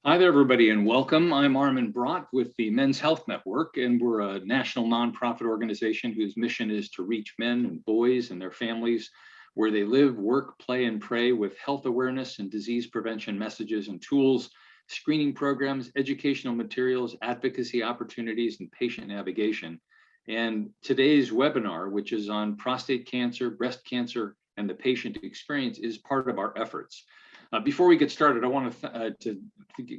Hi there, everybody, and welcome. I'm Armin Brott with the Men's Health Network, and we're a national nonprofit organization whose mission is to reach men and boys and their families where they live, work, play, and pray with health awareness and disease prevention messages and tools, screening programs, educational materials, advocacy opportunities, and patient navigation. And today's webinar, which is on prostate cancer, breast cancer, and the patient experience, is part of our efforts. Before we get started, I want to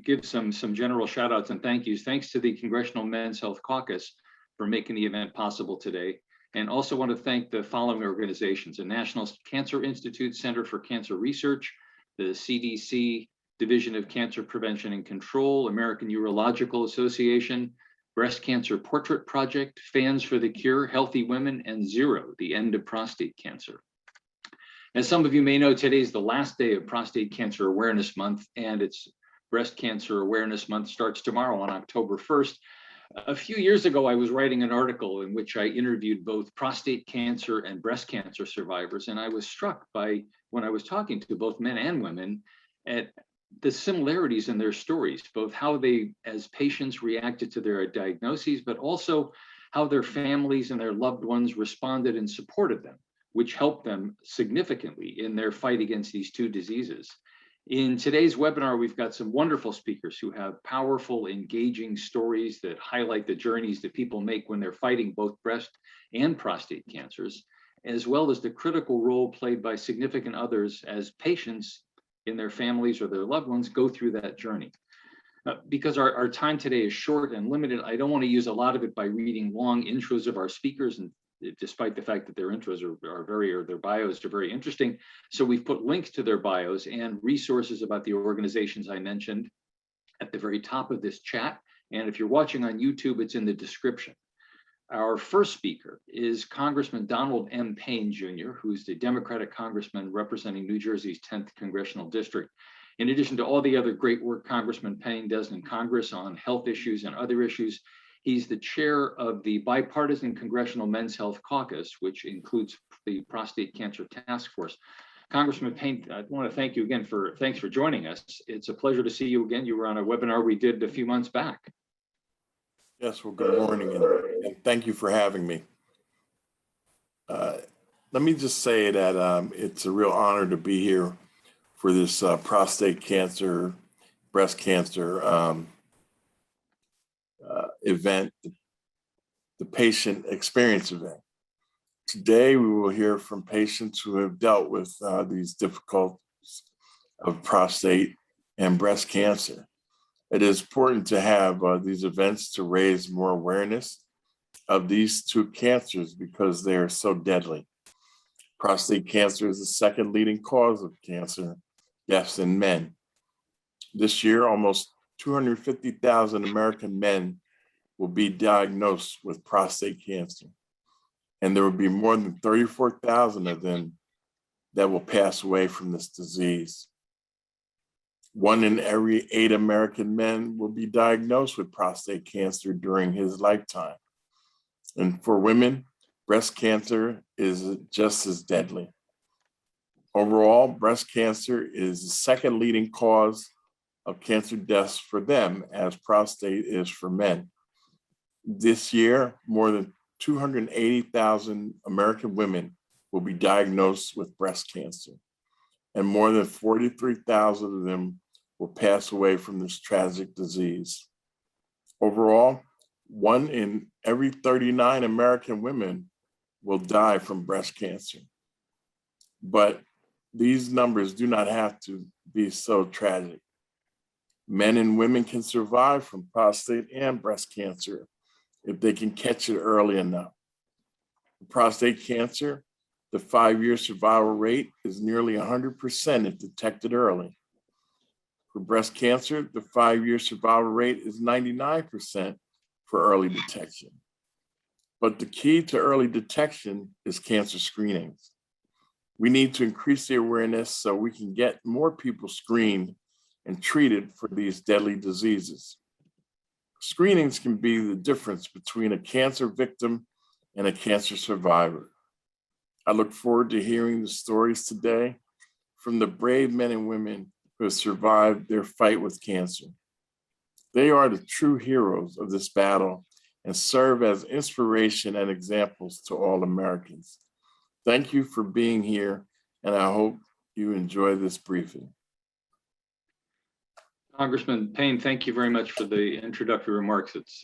give some general shout outs and thank yous. Thanks to the Congressional Men's Health Caucus for making the event possible today. And also want to thank the following organizations: the National Cancer Institute Center for Cancer Research, the CDC Division of Cancer Prevention and Control, American Urological Association, Breast Cancer Portrait Project, Fans for the Cure, HealthyWomen, and Zero, the End of Prostate Cancer. As some of you may know, today is the last day of Prostate Cancer Awareness Month, and it's Breast Cancer Awareness Month starts tomorrow on October 1st. A few years ago, I was writing an article in which I interviewed both prostate cancer and breast cancer survivors, and I was struck by, when I was talking to both men and women, at the similarities in their stories, both how they, as patients, reacted to their diagnoses, but also how their families and their loved ones responded and supported them, which helped them significantly in their fight against these two diseases. In today's webinar, we've got some wonderful speakers who have powerful, engaging stories that highlight the journeys that people make when they're fighting both breast and prostate cancers, as well as the critical role played by significant others as patients in their families or their loved ones go through that journey. Because our time today is short and limited, I don't want to use a lot of it by reading long intros of our speakers, and despite the fact that their intros or their bios are very interesting. So we've put links to their bios and resources about the organizations I mentioned at the very top of this chat. And if you're watching on YouTube, it's in the description. Our first speaker is Congressman Donald M. Payne, Jr., who's the Democratic congressman representing New Jersey's 10th Congressional District. In addition to all the other great work Congressman Payne does in Congress on health issues and other issues, he's the chair of the Bipartisan Congressional Men's Health Caucus, which includes the Prostate Cancer Task Force. Congressman Payne, I want to thank you again thanks for joining us. It's a pleasure to see you again. You were on a webinar we did a few months back. Yes, well, good morning, and thank you for having me. Let me just say that it's a real honor to be here for this prostate cancer, breast cancer event, the patient experience event. Today, we will hear from patients who have dealt with these difficulties of prostate and breast cancer. It is important to have these events to raise more awareness of these two cancers because they are so deadly. Prostate cancer is the second leading cause of cancer deaths in men. This year, almost 250,000 American men will be diagnosed with prostate cancer. And there will be more than 34,000 of them that will pass away from this disease. 1 in every 8 American men will be diagnosed with prostate cancer during his lifetime. And for women, breast cancer is just as deadly. Overall, breast cancer is the second leading cause of cancer deaths for them, as prostate is for men. This year, more than 280,000 American women will be diagnosed with breast cancer, and more than 43,000 of them will pass away from this tragic disease. Overall, 1 in every 39 American women will die from breast cancer. But these numbers do not have to be so tragic. Men and women can survive from prostate and breast cancer if they can catch it early enough. For prostate cancer, the 5-year survival rate is nearly 100% if detected early. For breast cancer, the 5-year survival rate is 99% for early detection. But the key to early detection is cancer screenings. We need to increase the awareness so we can get more people screened and treated for these deadly diseases. Screenings can be the difference between a cancer victim and a cancer survivor. I look forward to hearing the stories today from the brave men and women who have survived their fight with cancer. They are the true heroes of this battle and serve as inspiration and examples to all Americans. Thank you for being here, and I hope you enjoy this briefing. Congressman Payne, thank you very much for the introductory remarks. It's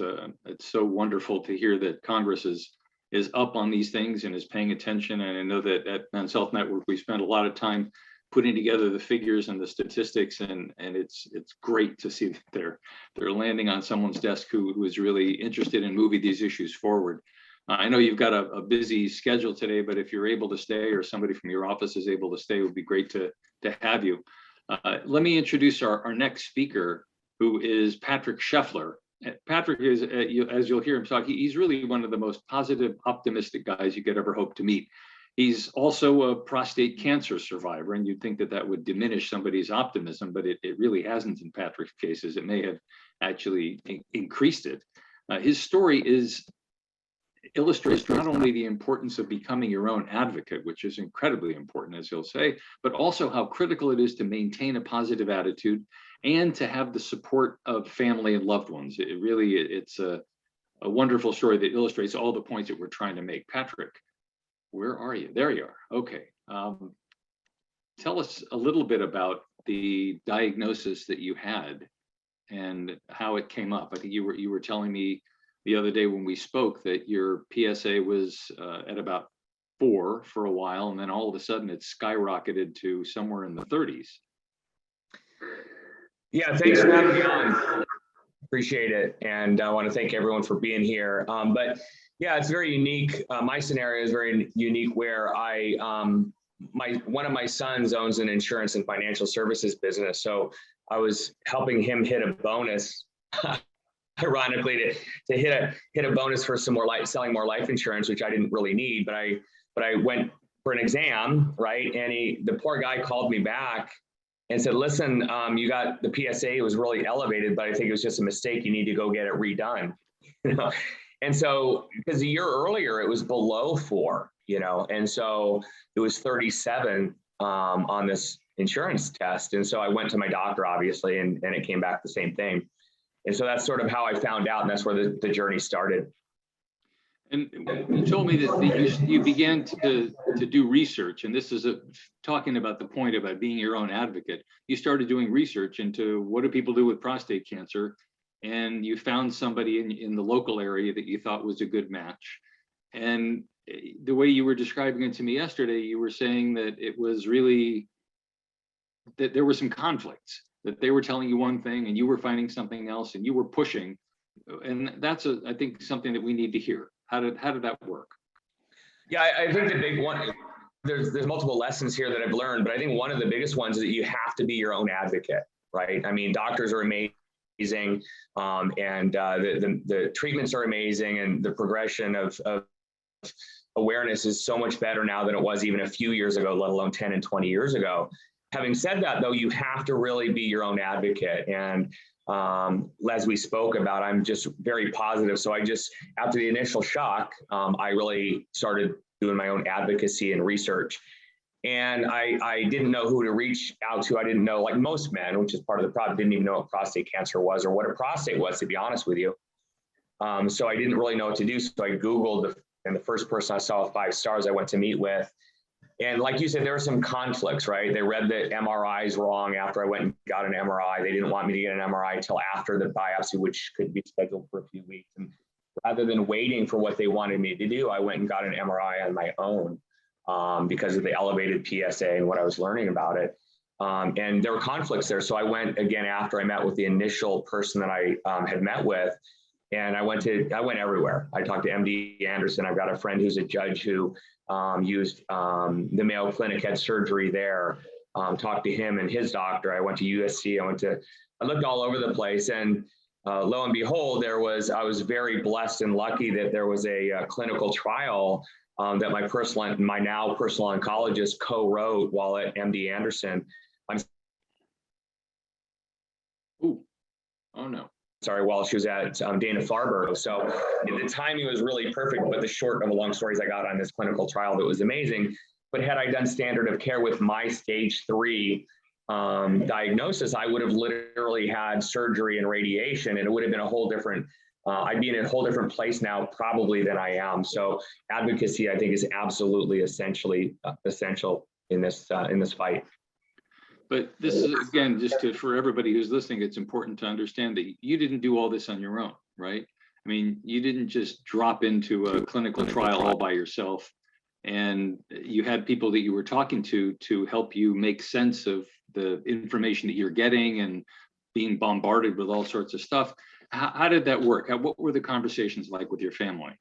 so wonderful to hear that Congress is up on these things and is paying attention. And I know that at Men's Health Network, we spent a lot of time putting together the figures and the statistics, and it's great to see that they're landing on someone's desk who is really interested in moving these issues forward. I know you've got a busy schedule today, but if you're able to stay, or somebody from your office is able to stay, it would be great to have you. Let me introduce our next speaker, who is Patrick Sheffler. Patrick is, as you'll hear him talk, he's really one of the most positive, optimistic guys you could ever hope to meet. He's also a prostate cancer survivor, and you'd think that that would diminish somebody's optimism, but it really hasn't in Patrick's cases. It may have actually increased it. His story illustrates not only the importance of becoming your own advocate, which is incredibly important, as he'll say, but also how critical it is to maintain a positive attitude and to have the support of family and loved ones. It's a wonderful story that illustrates all the points that we're trying to make. Patrick, where are you? There you are. Okay. Tell us a little bit about the diagnosis that you had and how it came up. I think you were telling me the other day when we spoke that your PSA was at about 4 for a while, and then all of a sudden it skyrocketed to somewhere in the 30s. Yeah, thanks for having me on. Appreciate it. And I want to thank everyone for being here. But yeah, it's very unique. My scenario is very unique where one of my sons owns an insurance and financial services business. So I was helping him hit a bonus, ironically, to hit a bonus for some more selling more life insurance, which I didn't really need, but I went for an exam, right? And the poor guy called me back and said, listen, you got the PSA was really elevated, but I think it was just a mistake. You need to go get it redone. And so, because a year earlier it was below 4, and so it was 37 on this insurance test. And so I went to my doctor, obviously, and it came back the same thing. And so that's sort of how I found out, and that's where the journey started. And you told me that you began to do research, and this is talking about the point about being your own advocate. You started doing research into what do people do with prostate cancer, and you found somebody in the local area that you thought was a good match. And the way you were describing it to me yesterday, you were saying that it was really that there were some conflicts, that they were telling you one thing and you were finding something else, and you were pushing. And that's I think something that we need to hear. How did that work? Yeah, I think the big one, there's multiple lessons here that I've learned, but I think one of the biggest ones is that you have to be your own advocate, right? I mean, doctors are amazing, and the treatments are amazing, and the progression of awareness is so much better now than it was even a few years ago, let alone 10 and 20 years ago. Having said that, though, you have to really be your own advocate. And as we spoke about, I'm just very positive. So after the initial shock, I really started doing my own advocacy and research. And I didn't know who to reach out to. I didn't know, like most men, which is part of the problem, didn't even know what prostate cancer was or what a prostate was, to be honest with you. So I didn't really know what to do. So I Googled, and the first person I saw with 5 stars I went to meet with. And like you said, there were some conflicts, right? They read the MRIs wrong after I went and got an MRI. They didn't want me to get an MRI until after the biopsy, which could be scheduled for a few weeks. And rather than waiting for what they wanted me to do, I went and got an MRI on my own because of the elevated PSA and what I was learning about it. And there were conflicts there. So I went again after I met with the initial person that I had met with. And I went everywhere. I talked to MD Anderson. I've got a friend who's a judge who used the Mayo Clinic, had surgery there. Talked to him and his doctor. I went to USC. I looked all over the place, and lo and behold, I was very blessed and lucky that there was a clinical trial that my now personal oncologist co-wrote while at MD Anderson. While she was at Dana-Farber. So the timing was really perfect, but the short of a long stories I got on this clinical trial that was amazing. But had I done standard of care with my stage 3 diagnosis, I would have literally had surgery and radiation, and it would have been a whole different, I'd be in a whole different place now probably than I am. So advocacy, I think, is absolutely essential in this fight. But this is, again, for everybody who's listening, it's important to understand that you didn't do all this on your own, right? I mean, you didn't just drop into a clinical trial all by yourself, and you had people that you were talking to help you make sense of the information that you're getting and being bombarded with all sorts of stuff. How did that work? What were the conversations like with your family?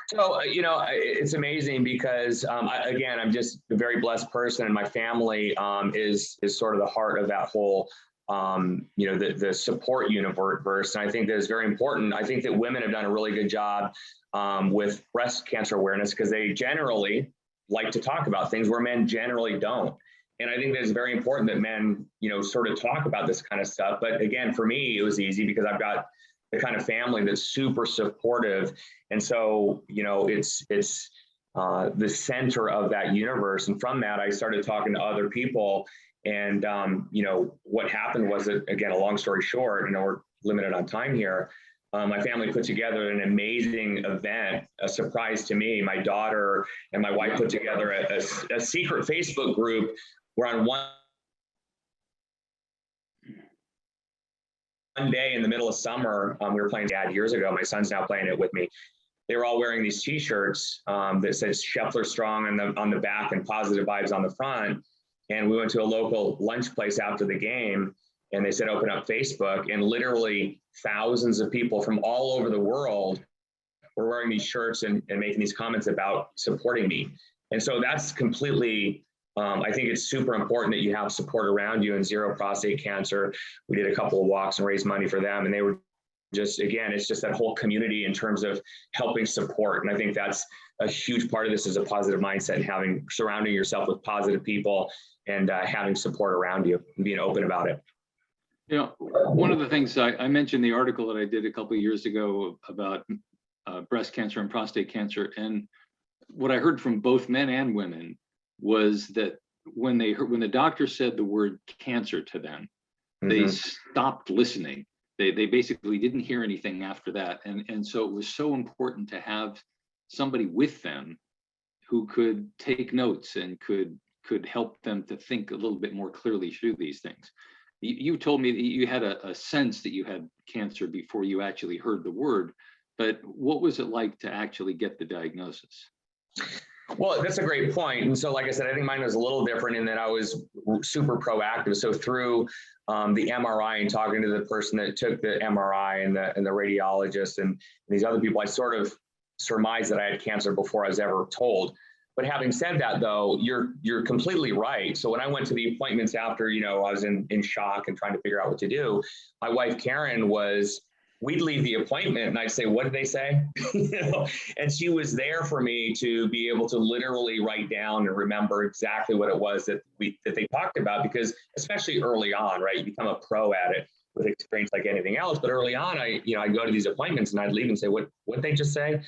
So, it's amazing because, again, I'm just a very blessed person, and my family is sort of the heart of that whole, the support universe. And I think that is very important. I think that women have done a really good job with breast cancer awareness because they generally like to talk about things where men generally don't. And I think that it's very important that men, sort of talk about this kind of stuff. But again, for me, it was easy because I've got the kind of family that's super supportive. And so, it's the center of that universe. And from that, I started talking to other people. And, what happened was that, again, a long story short, we're limited on time here. My family put together an amazing event, a surprise to me. My daughter and my wife put together a secret Facebook group where on one day in the middle of summer, we were playing Dad years ago. My son's now playing it with me. They were all wearing these T-shirts that says Sheffler strong on the back and positive vibes on the front. And we went to a local lunch place after the game, and they said, open up Facebook. And literally thousands of people from all over the world were wearing these shirts and making these comments about supporting me. And so that's completely, I think it's super important that you have support around you. And Zero Prostate Cancer, we did a couple of walks and raised money for them. And they were just, again, it's just that whole community in terms of helping support. And I think that's a huge part of this is a positive mindset and surrounding yourself with positive people and having support around you and being open about it. One of the things I mentioned the article that I did a couple of years ago about breast cancer and prostate cancer. And what I heard from both men and women was that when the doctor said the word cancer to them, they stopped listening. They basically didn't hear anything after that. And so it was so important to have somebody with them who could take notes and could help them to think a little bit more clearly through these things. You told me that you had a sense that you had cancer before you actually heard the word, but what was it like to actually get the diagnosis? Well, that's a great point. And so, like I said, I think mine was a little different in that I was super proactive. So through the MRI and talking to the person that took the MRI and the radiologist and these other people, I sort of surmised that I had cancer before I was ever told. But having said that, though, you're completely right. So when I went to the appointments after, I was in shock and trying to figure out what to do, my wife, Karen, we'd leave the appointment and I'd say, what did they say? And she was there for me to be able to literally write down and remember exactly what it was that they talked about, because especially early on, right, you become a pro at it with experience like anything else. But early on, I'd go to these appointments and I'd leave and say, what did they just say?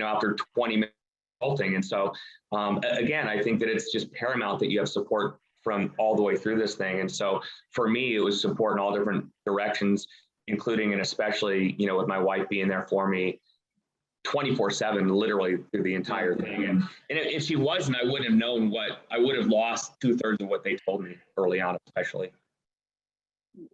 After 20 minutes consulting. And so, again, I think that it's just paramount that you have support from all the way through this thing. And so for me, it was support in all different directions, including and especially, with my wife being there for me 24/7, literally through the entire thing. And if she wasn't, I wouldn't have known I would have lost 2/3 of what they told me early on, especially.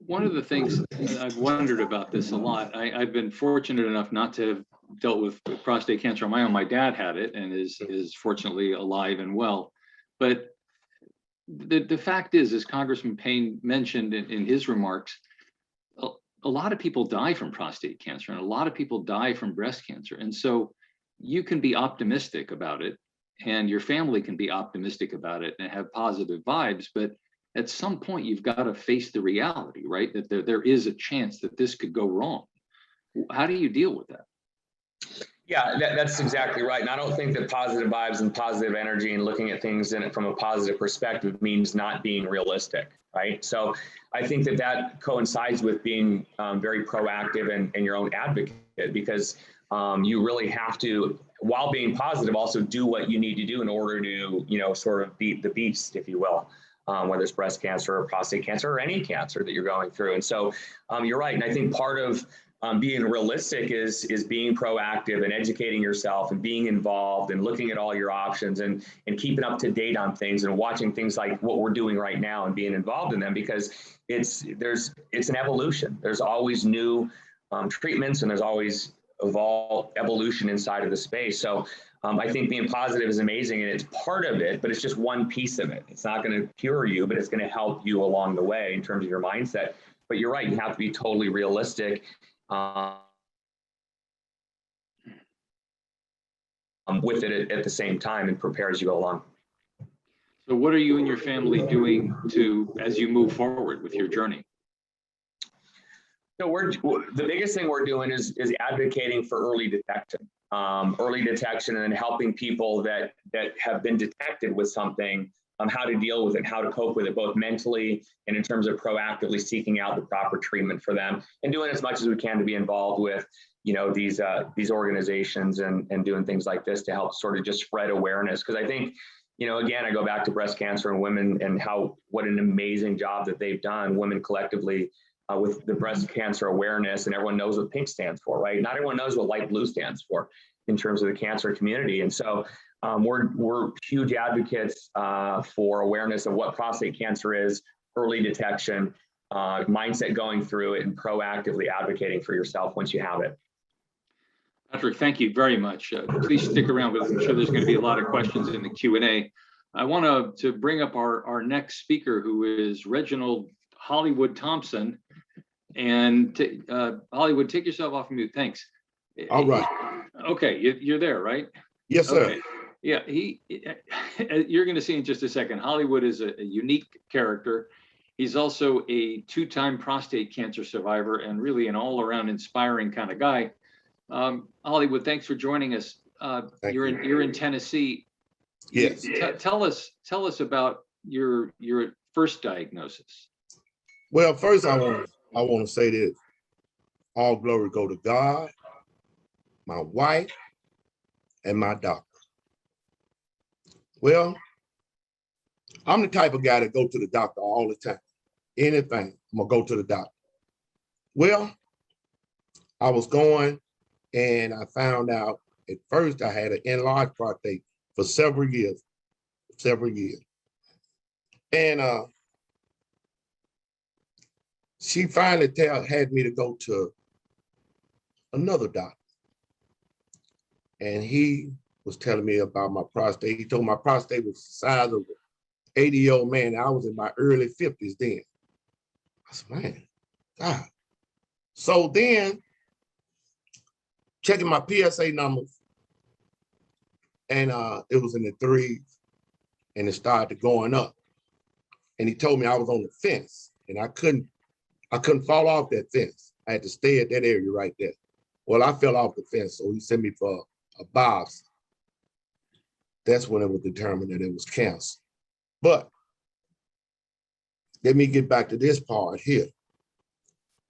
One of the things I've wondered about this a lot, I've been fortunate enough not to have dealt with prostate cancer on my own. My dad had it and is fortunately alive and well. But the fact is, as Congressman Payne mentioned in his remarks, a lot of people die from prostate cancer and a lot of people die from breast cancer. And so you can be optimistic about it and your family can be optimistic about it and have positive vibes. But at some point, you've got to face the reality, right? That there is a chance that this could go wrong. How do you deal with that? Yeah, that's exactly right. And I don't think that positive vibes and positive energy and looking at things in it from a positive perspective means not being realistic, right? So I think that coincides with being very proactive and your own advocate, because you really have to, while being positive, also do what you need to do in order to, sort of beat the beast, if you will. whether it's breast cancer or prostate cancer or any cancer that you're going through. And so you're right. And I think part of being realistic is being proactive and educating yourself and being involved and looking at all your options and keeping up to date on things and watching things like what we're doing right now and being involved in them, because it's an evolution. There's always new treatments, and there's always evolution inside of the space. So I think being positive is amazing, and it's part of it, but it's just one piece of it. It's not going to cure you, but it's going to help you along the way in terms of your mindset. But you're right, you have to be totally realistic with it at the same time, and prepare as you go along. So what are you and your family doing as you move forward with your journey? So the biggest thing we're doing is advocating for early detection and then helping people that have been detected with something, how to deal with it, how to cope with it, both mentally and in terms of proactively seeking out the proper treatment for them, and doing as much as we can to be involved with, these organizations and doing things like this to help sort of just spread awareness. Because I think, again, I go back to breast cancer and women and what an amazing job that they've done, women collectively, with the breast cancer awareness, and everyone knows what pink stands for, right? Not everyone knows what light blue stands for in terms of the cancer community. And so we're huge advocates for awareness of what prostate cancer is, early detection, mindset going through it, and proactively advocating for yourself once you have it. Patrick, thank you very much. Please stick around with us. I'm sure there's going to be a lot of questions in the Q&A. I want to bring up our next speaker, who is Reginold Hollywood Thompson. And Hollywood, take yourself off mute. Thanks. All right. Okay, you're there, right? Yes, sir. Okay. Yeah, you're going to see in just a second. Hollywood is a unique character. He's also a 2-time prostate cancer survivor and really an all-around inspiring kind of guy. Hollywood, thanks for joining us. You're in Tennessee. Yes. Tell us about your first diagnosis. Well, first I want to say this: all glory go to God, my wife, and my doctor. Well, I'm the type of guy that go to the doctor all the time. Anything, I'm gonna go to the doctor. Well, I was going, and I found out at first I had an enlarged prostate for several years. And she finally had me to go to another doctor. And he was telling me about my prostate. He told me my prostate was the size of an 80-year-old man. I was in my early 50s then. I said, man, God. So then, checking my PSA numbers, and it was in the 3s, and it started going up. And he told me I was on the fence, and I couldn't fall off that fence. I had to stay at that area right there. Well, I fell off the fence, so he sent me for a biopsy. That's when it was determined that it was cancer. But let me get back to this part here.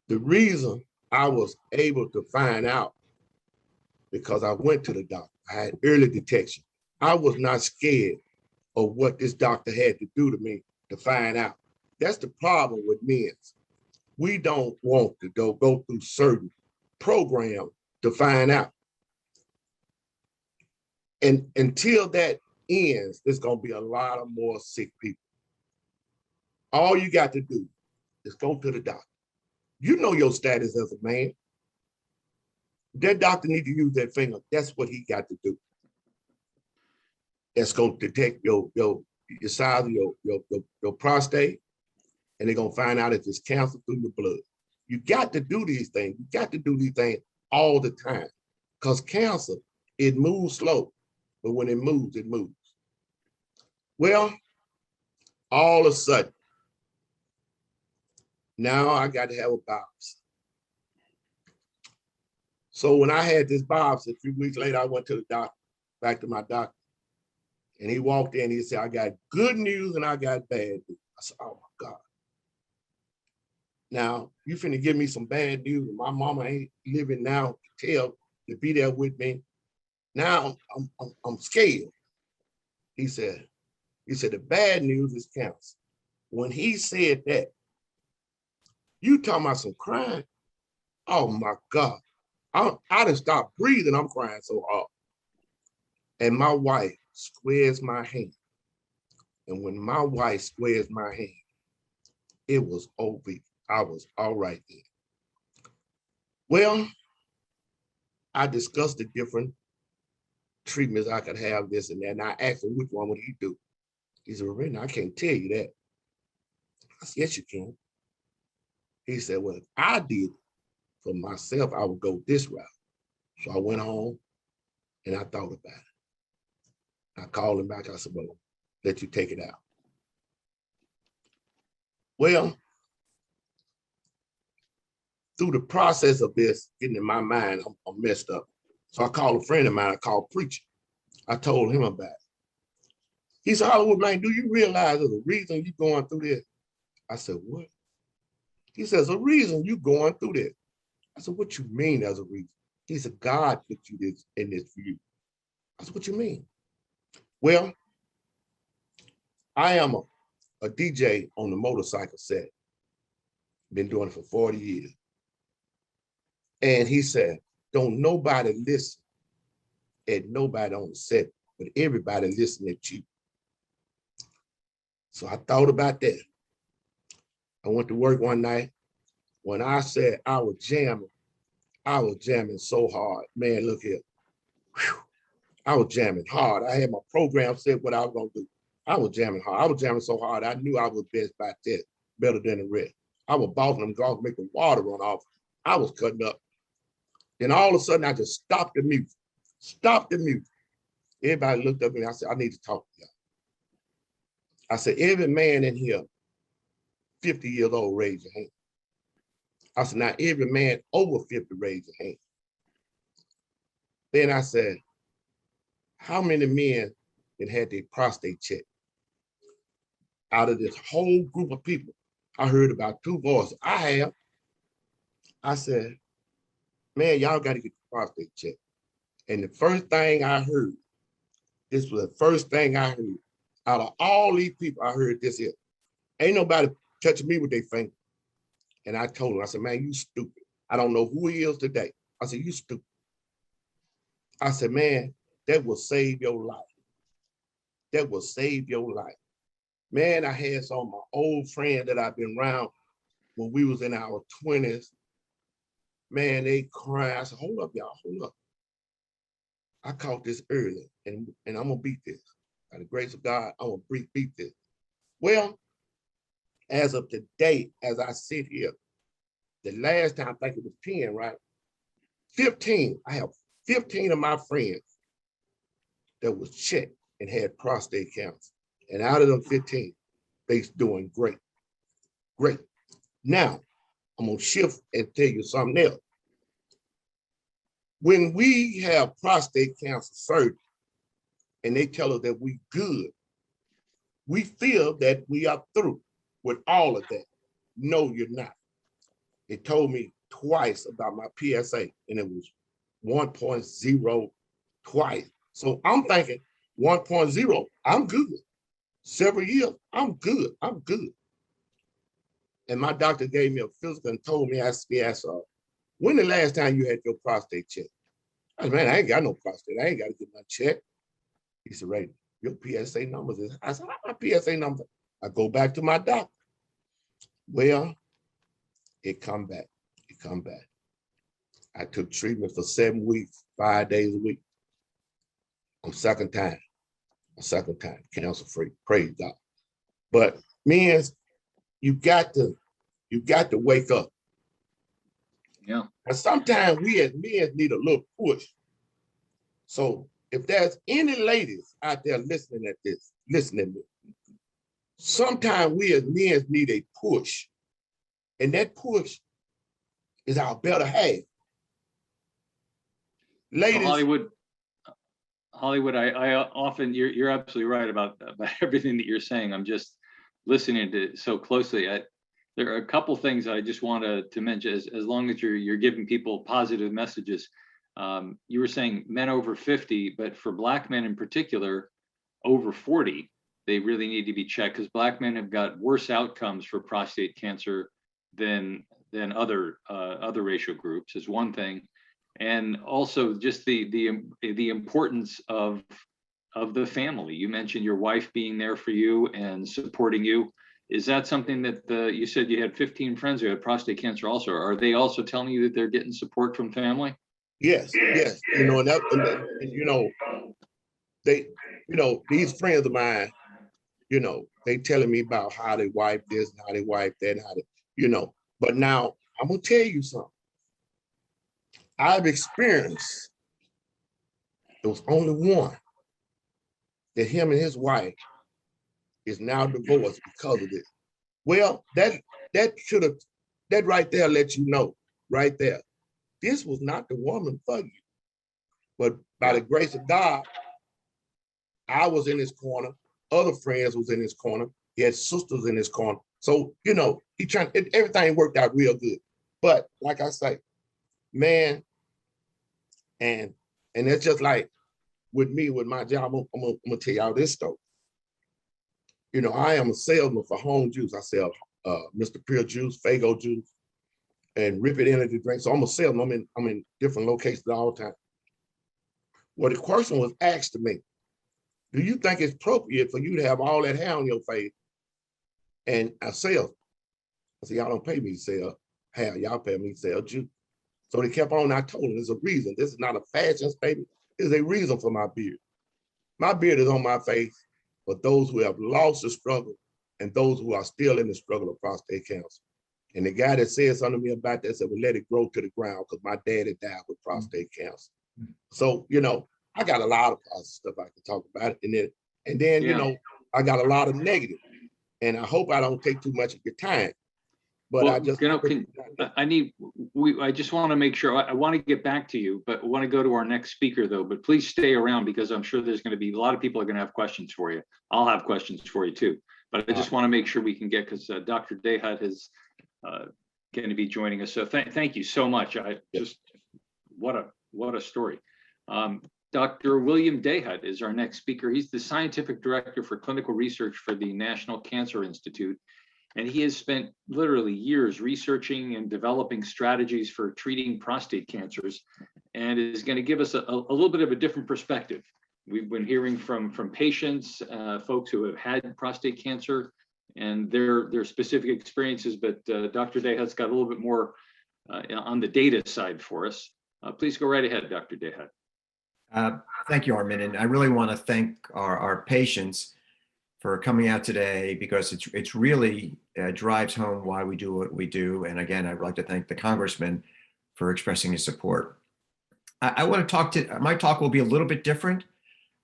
The reason I was able to find out, because I went to the doctor. I had early detection. I was not scared of what this doctor had to do to me to find out. That's the problem with men. We don't want to go through certain programs to find out. And until that ends, there's going to be a lot of more sick people. All you got to do is go to the doctor. You know your status as a man. That doctor needs to use that finger. That's what he got to do. That's going to detect your size of your prostate, and they're going to find out if it's cancer through the blood. You got to do these things. You got to do these things all the time, because cancer, it moves slow, but when it moves, it moves. Well, all of a sudden, now I got to have a biopsy. So when I had this biopsy, a few weeks later, I went to the doctor, back to my doctor, and he walked in, he said, I got good news and I got bad news. I said, oh my God. Now, you finna give me some bad news, and my mama ain't living now to be there with me. Now I'm scared. He said, the bad news is cancer. when he said that, you talking about some crying? Oh my God. I done stopped breathing. I'm crying so hard. And my wife squares my hand. And when my wife squares my hand, it was over. I was all right then. Well, I discussed the different treatments I could have, this and that. And I asked him, which one would he do? He said, well, Regina, I can't tell you that. I said, yes, you can. He said, well, if I did it for myself, I would go this route. So I went home and I thought about it. I called him back. I said, well, let you take it out. Well, through the process of this, getting in my mind, I'm messed up. So I called a friend of mine, I called Preacher. I told him about it. He said, Hollywood, man, do you realize there's a reason you're going through this? I said, what? He says, a reason you going through this. I said, what you mean there's a reason? He said, God put you this in this for you. I said, what you mean? Well, I am a DJ on the motorcycle set. Been doing it for 40 years. And he said, don't nobody listen at nobody on the set, but everybody listen at you. So I thought about that. I went to work one night. When I said I was jamming so hard. Man, look here. Whew. I was jamming hard. I had my program set what I was gonna do. I was jamming hard. I was jamming so hard, I knew I was best by that, better than the rest. I was bossing them golf, make the water run off. I was cutting up. Then all of a sudden, I just stopped the music. Stopped the music. Everybody looked up at me. I said, I need to talk to y'all. I said, every man in here, 50 years old, raise your hand. I said, now every man over 50, raise your hand. Then I said, how many men that had their prostate checked? Out of this whole group of people, I heard about 2 voices. I have. I said, man, y'all got to get the prostate checked. And the first thing I heard, this was the first thing I heard. Out of all these people, I heard this here. Ain't nobody touching me with their finger. And I told him, I said, man, you stupid. I don't know who he is today. I said, you stupid. I said, man, that will save your life. That will save your life. Man, I had some of my old friends that I've been around when we was in our 20s. Man, they crying. I said, hold up, y'all, hold up. I caught this early, and I'm gonna beat this. By the grace of God, I'm gonna beat this. Well, as of today, as I sit here, the last time, I think it was 10, right? 15, I have 15 of my friends that was checked and had prostate cancer. And out of them 15, they doing great, great. Now, I'm gonna shift and tell you something else. When we have prostate cancer surgery and they tell us that we good, we feel that we are through with all of that. No, you're not. They told me twice about my PSA and it was 1.0 twice. So I'm thinking 1.0, I'm good. Several years, I'm good, I'm good. And my doctor gave me a physical and told me, I asked her, when the last time you had your prostate checked? I said, man, I ain't got no prostate. I ain't got to get my check. He said, Ray, your PSA numbers is, I said, my PSA number. I go back to my doctor. Well, it come back, it come back. I took treatment for 7 weeks, 5 days a week. I'm second time, cancer free, praise God. But men, you got to wake up. Yeah. And sometimes we as men need a little push. So if there's any ladies out there listening at this, listening, sometimes we as men need a push. And that push is our better half. Ladies. Hollywood, I often, you're absolutely right about everything that you're saying. I'm just listening to so closely. There are a couple things I just want to mention as long as you're giving people positive messages. You were saying men over 50, but for Black men in particular, over 40, they really need to be checked, because Black men have got worse outcomes for prostate cancer than other racial groups, is one thing. And also just the importance of the family. You mentioned your wife being there for you and supporting you. Is that something that you said you had 15 friends who had prostate cancer also? Are they also telling you that they're getting support from family? Yes, yes. You know, and you know, they, you know, these friends of mine, you know, they telling me about how they wipe this and how they wipe that, and how they, you know. But now I'm gonna tell you something. I've experienced, there was only one, that him and his wife is now divorced because of this. Well, that should have, that right there let you know, right there, this was not the woman for you. But by the grace of God, I was in his corner, other friends was in his corner, he had sisters in his corner. So, you know, everything worked out real good. But like I say, man, and it's just like with me, with my job, I'm gonna tell y'all this story. You know, I am a salesman for home juice. I sell Mr. Pure juice, Fago juice, and Ripid energy drinks. So I'm a salesman. I'm in different locations all the time. Well, the question was asked to me, do you think it's appropriate for you to have all that hair on your face and a sales? I said, y'all don't pay me to sell hair. Y'all pay me to sell juice. So they kept on. I told them there's a reason. This is not a fashion statement. There's a reason for my beard. My beard is on my face for those who have lost the struggle and those who are still in the struggle of prostate cancer. And the guy that said something to me about that said, well, let it grow to the ground, because my daddy died with prostate cancer. So, you know, I got a lot of positive stuff I can talk about. And then you know, I got a lot of negative. And I hope I don't take too much of your time. But well, I just, you know, I just want to make sure, I want to get back to you, but I want to go to our next speaker though, but please stay around, because I'm sure there's going to be a lot of people are going to have questions for you. I'll have questions for you too, but I just want to make sure we can get, because Dr. Dahut is going to be joining us. So thank you so much. I just, what a story. Dr. William Dahut is our next speaker. He's the scientific director for clinical research for the National Cancer Institute. And he has spent literally years researching and developing strategies for treating prostate cancers, and is going to give us a little bit of a different perspective. We've been hearing from patients, folks who have had prostate cancer and their specific experiences, but Dr. Dahut's got a little bit more on the data side for us. Please go right ahead, Dr. Dahut. Thank you, Armin. And I really want to thank our patients for coming out today, because it's really drives home why we do what we do. And again, I'd like to thank the congressman for expressing his support. I want to my talk will be a little bit different.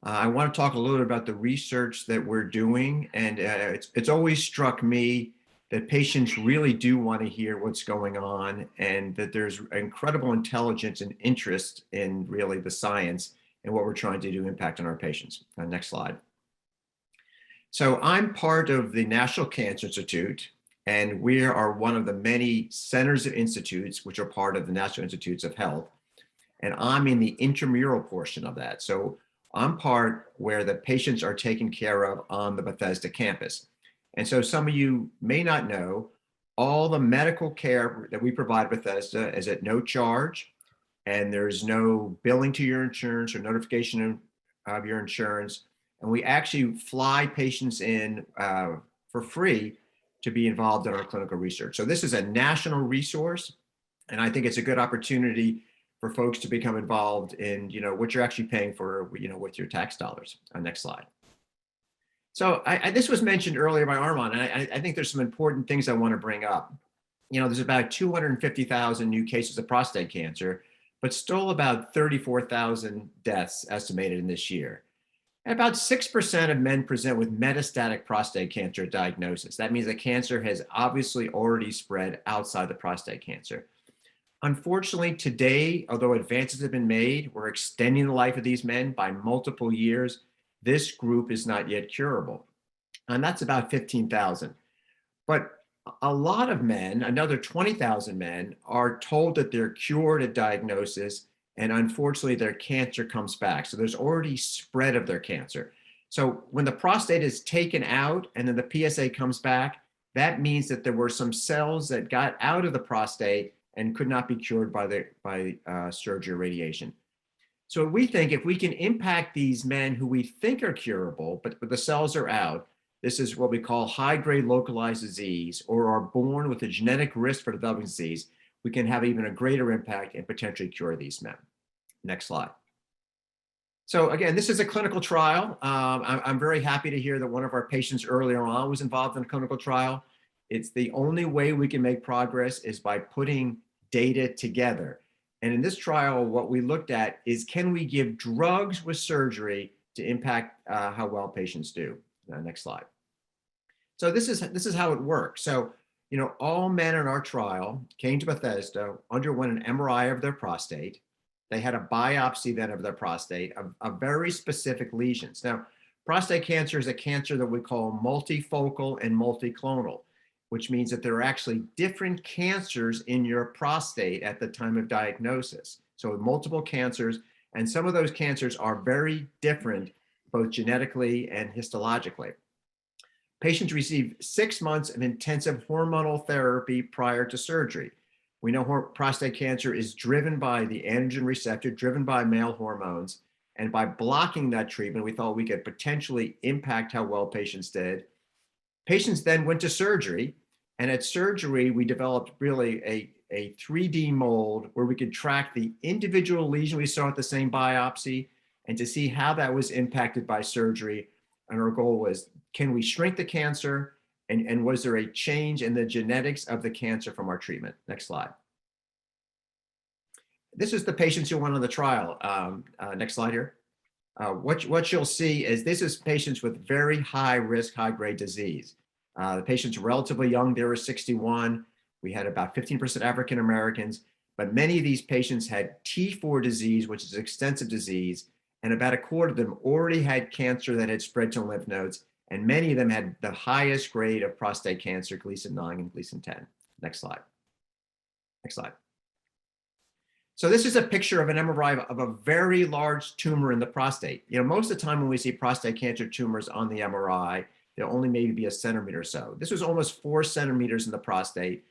I want to talk a little bit about the research that we're doing. And it's always struck me that patients really do want to hear what's going on, and that there's incredible intelligence and interest in really the science and what we're trying to do impact on our patients. Next slide. So I'm part of the National Cancer Institute, and we are one of the many centers of institutes which are part of the National Institutes of Health. And I'm in the intramural portion of that. So I'm part where the patients are taken care of on the Bethesda campus. And so some of you may not know, all the medical care that we provide at Bethesda is at no charge, and there's no billing to your insurance or notification of your insurance. And we actually fly patients in for free to be involved in our clinical research. So this is a national resource, and I think it's a good opportunity for folks to become involved in, you know, what you're actually paying for, you know, with your tax dollars. Next slide. So this was mentioned earlier by Armin, and I think there's some important things I want to bring up. You know, there's about 250,000 new cases of prostate cancer, but still about 34,000 deaths estimated in this year. And about 6% of men present with metastatic prostate cancer diagnosis. That means the cancer has obviously already spread outside the prostate cancer. Unfortunately, today, although advances have been made, we're extending the life of these men by multiple years. This group is not yet curable. And that's about 15,000. But a lot of men, another 20,000 men, are told that they're cured at diagnosis, and unfortunately their cancer comes back. So there's already spread of their cancer. So when the prostate is taken out and then the PSA comes back, that means that there were some cells that got out of the prostate and could not be cured by surgery or radiation. So we think if we can impact these men who we think are curable, but the cells are out, this is what we call high-grade localized disease, or are born with a genetic risk for developing disease, we can have even a greater impact and potentially cure these men. Next slide. So again, this is a clinical trial. I'm very happy to hear that one of our patients earlier on was involved in a clinical trial. It's the only way we can make progress is by putting data together. And in this trial, what we looked at is, can we give drugs with surgery to impact how well patients do? Next slide. So this is how it works. So, you know, all men in our trial came to Bethesda, underwent an MRI of their prostate. They had a biopsy then of their prostate, of very specific lesions. Now, prostate cancer is a cancer that we call multifocal and multiclonal, which means that there are actually different cancers in your prostate at the time of diagnosis. So multiple cancers, and some of those cancers are very different, both genetically and histologically. Patients receive 6 months of intensive hormonal therapy prior to surgery. We know prostate cancer is driven by the androgen receptor, driven by male hormones. And by blocking that treatment, we thought we could potentially impact how well patients did. Patients then went to surgery. And at surgery, we developed really a 3D mold where we could track the individual lesion we saw at the same biopsy and to see how that was impacted by surgery. And our goal was, can we shrink the cancer? And was there a change in the genetics of the cancer from our treatment? Next slide. This is the patients who went on the trial. Next slide here. What you'll see is this is patients with very high risk, high grade disease. The patients are relatively young. They were 61. We had about 15% African Americans, but many of these patients had T4 disease, which is extensive disease, and about a quarter of them already had cancer that had spread to lymph nodes. And many of them had the highest grade of prostate cancer, Gleason 9 and Gleason 10. Next slide. Next slide. So this is a picture of an MRI of a very large tumor in the prostate. You know, most of the time when we see prostate cancer tumors on the MRI, they'll only maybe be a centimeter or so. This was almost 4 centimeters in the prostate,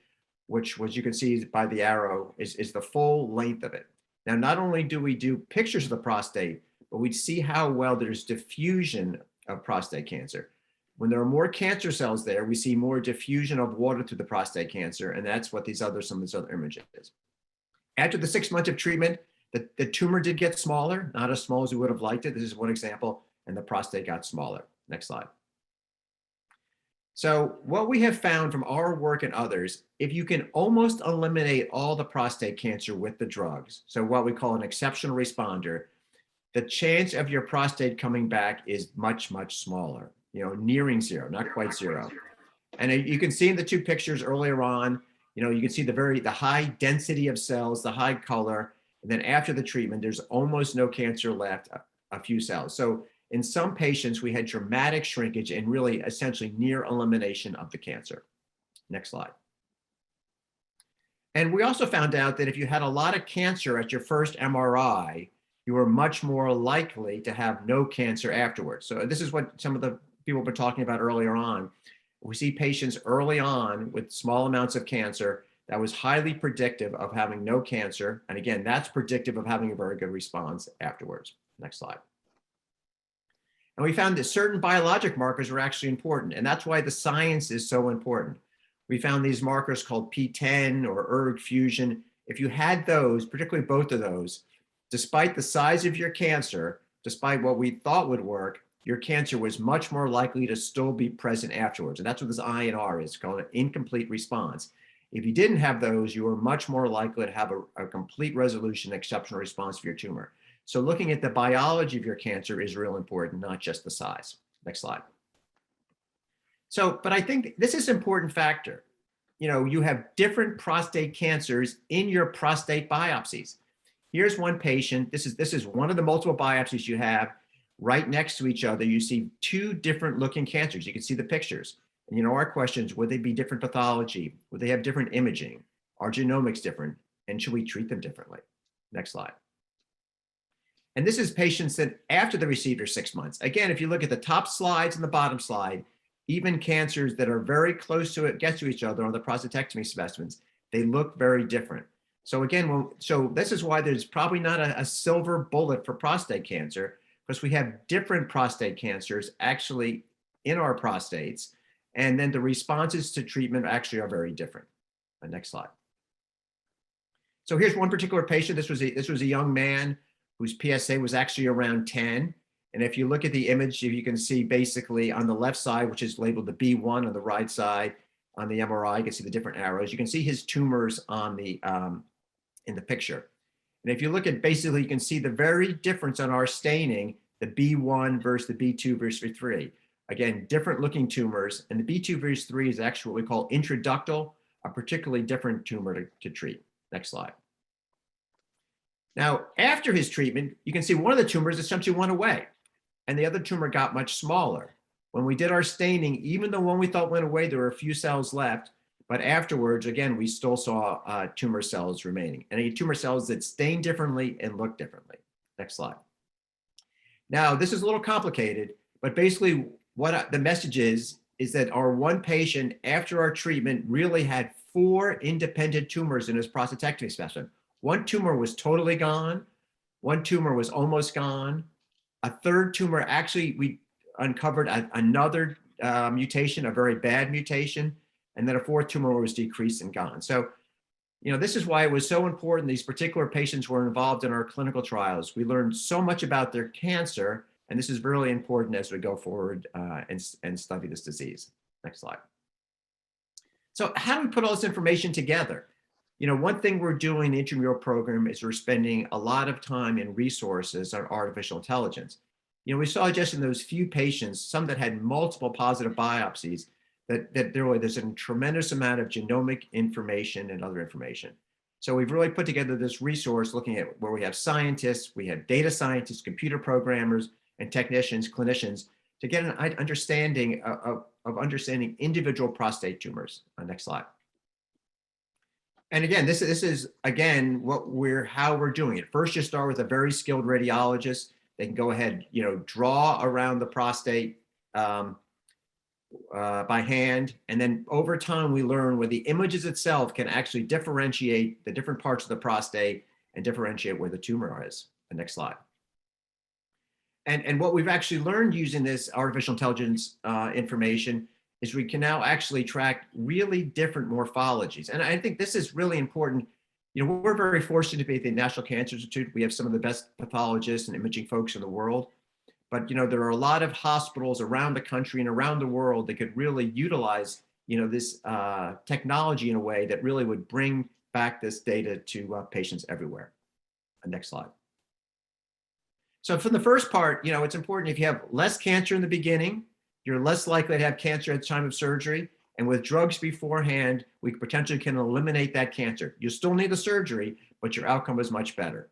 which you can see by the arrow is the full length of it. Now, not only do we do pictures of the prostate, but we see how well there's diffusion of prostate cancer. When there are more cancer cells there, we see more diffusion of water through the prostate cancer, and that's what some of these other images is. After the 6 months of treatment, the tumor did get smaller, not as small as we would have liked it. This is one example, and the prostate got smaller. Next slide. So what we have found from our work and others, if you can almost eliminate all the prostate cancer with the drugs, so what we call an exceptional responder, the chance of your prostate coming back is much, much smaller, you know, nearing zero, not quite zero. And you can see in the 2 pictures earlier on, you know, you can see the high density of cells, the high color, and then after the treatment, there's almost no cancer left, a few cells. So in some patients, we had dramatic shrinkage and really essentially near elimination of the cancer. Next slide. And we also found out that if you had a lot of cancer at your first MRI, you were much more likely to have no cancer afterwards. So this is what some of the people were talking about earlier on. We see patients early on with small amounts of cancer that was highly predictive of having no cancer. And again, that's predictive of having a very good response afterwards. Next slide. And we found that certain biologic markers were actually important. And that's why the science is so important. We found these markers called P10 or ERG fusion. If you had those, particularly both of those, despite the size of your cancer, despite what we thought would work, your cancer was much more likely to still be present afterwards. And that's what this INR is called, an incomplete response. If you didn't have those, you were much more likely to have a complete resolution, exceptional response of your tumor. So looking at the biology of your cancer is real important, not just the size. Next slide. So, but I think this is an important factor. You know, you have different prostate cancers in your prostate biopsies. Here's one patient. This is one of the multiple biopsies you have. Right next to each other, you see 2 different looking cancers. You can see the pictures. And you know, our questions, would they be different pathology? Would they have different imaging? Are genomics different? And should we treat them differently? Next slide. And this is patients that after they received their 6 months. Again, if you look at the top slides and the bottom slide, even cancers that are very close to it, get to each other on the prostatectomy specimens, they look very different. So again, so this is why there's probably not a silver bullet for prostate cancer, because we have different prostate cancers actually in our prostates. And then the responses to treatment actually are very different. Next slide. So here's one particular patient. This was a young man whose PSA was actually around 10. And if you look at the image, you can see basically on the left side, which is labeled the B1, on the right side on the MRI, you can see the different arrows. You can see his tumors on the in the picture. And if you look at basically, you can see the very difference on our staining, the B1 versus the B2 versus B3. Again, different looking tumors. And the B2 versus 3 is actually what we call intraductal, a particularly different tumor to treat. Next slide. Now, after his treatment, you can see one of the tumors essentially went away and the other tumor got much smaller. When we did our staining, even the one we thought went away, there were a few cells left, but afterwards, again, we still saw tumor cells remaining, and tumor cells that stain differently and look differently. Next slide. Now, this is a little complicated, but basically what the message is that our one patient after our treatment really had 4 independent tumors in his prostatectomy specimen. One tumor was totally gone. One tumor was almost gone. A third tumor, actually, we uncovered another mutation, a very bad mutation. And then a 4th tumor was decreased and gone. So, this is why it was so important. These particular patients were involved in our clinical trials. We learned so much about their cancer, and this is really important as we go forward and study this disease. Next slide. So how do we put all this information together? One thing we're doing in the intramural program is we're spending a lot of time and resources on artificial intelligence. We saw just in those few patients, some that had multiple positive biopsies, that there's a tremendous amount of genomic information and other information. So we've really put together this resource looking at where we have scientists, we have data scientists, computer programmers, and technicians, clinicians, to get an understanding of understanding individual prostate tumors. Next slide. And again, this is again how we're doing it. First, you start with a very skilled radiologist. They can go ahead, draw around the prostate by hand, and then over time we learn where the images itself can actually differentiate the different parts of the prostate and differentiate where the tumor is. The next slide. And what we've actually learned using this artificial intelligence information is we can now actually track really different morphologies. And I think this is really important. We're very fortunate to be at the National Cancer Institute. We have some of the best pathologists and imaging folks in the world. But, there are a lot of hospitals around the country and around the world that could really utilize, this technology in a way that really would bring back this data to patients everywhere. Next slide. So for the first part, it's important if you have less cancer in the beginning, you're less likely to have cancer at the time of surgery. And with drugs beforehand, we potentially can eliminate that cancer. You still need the surgery, but your outcome is much better.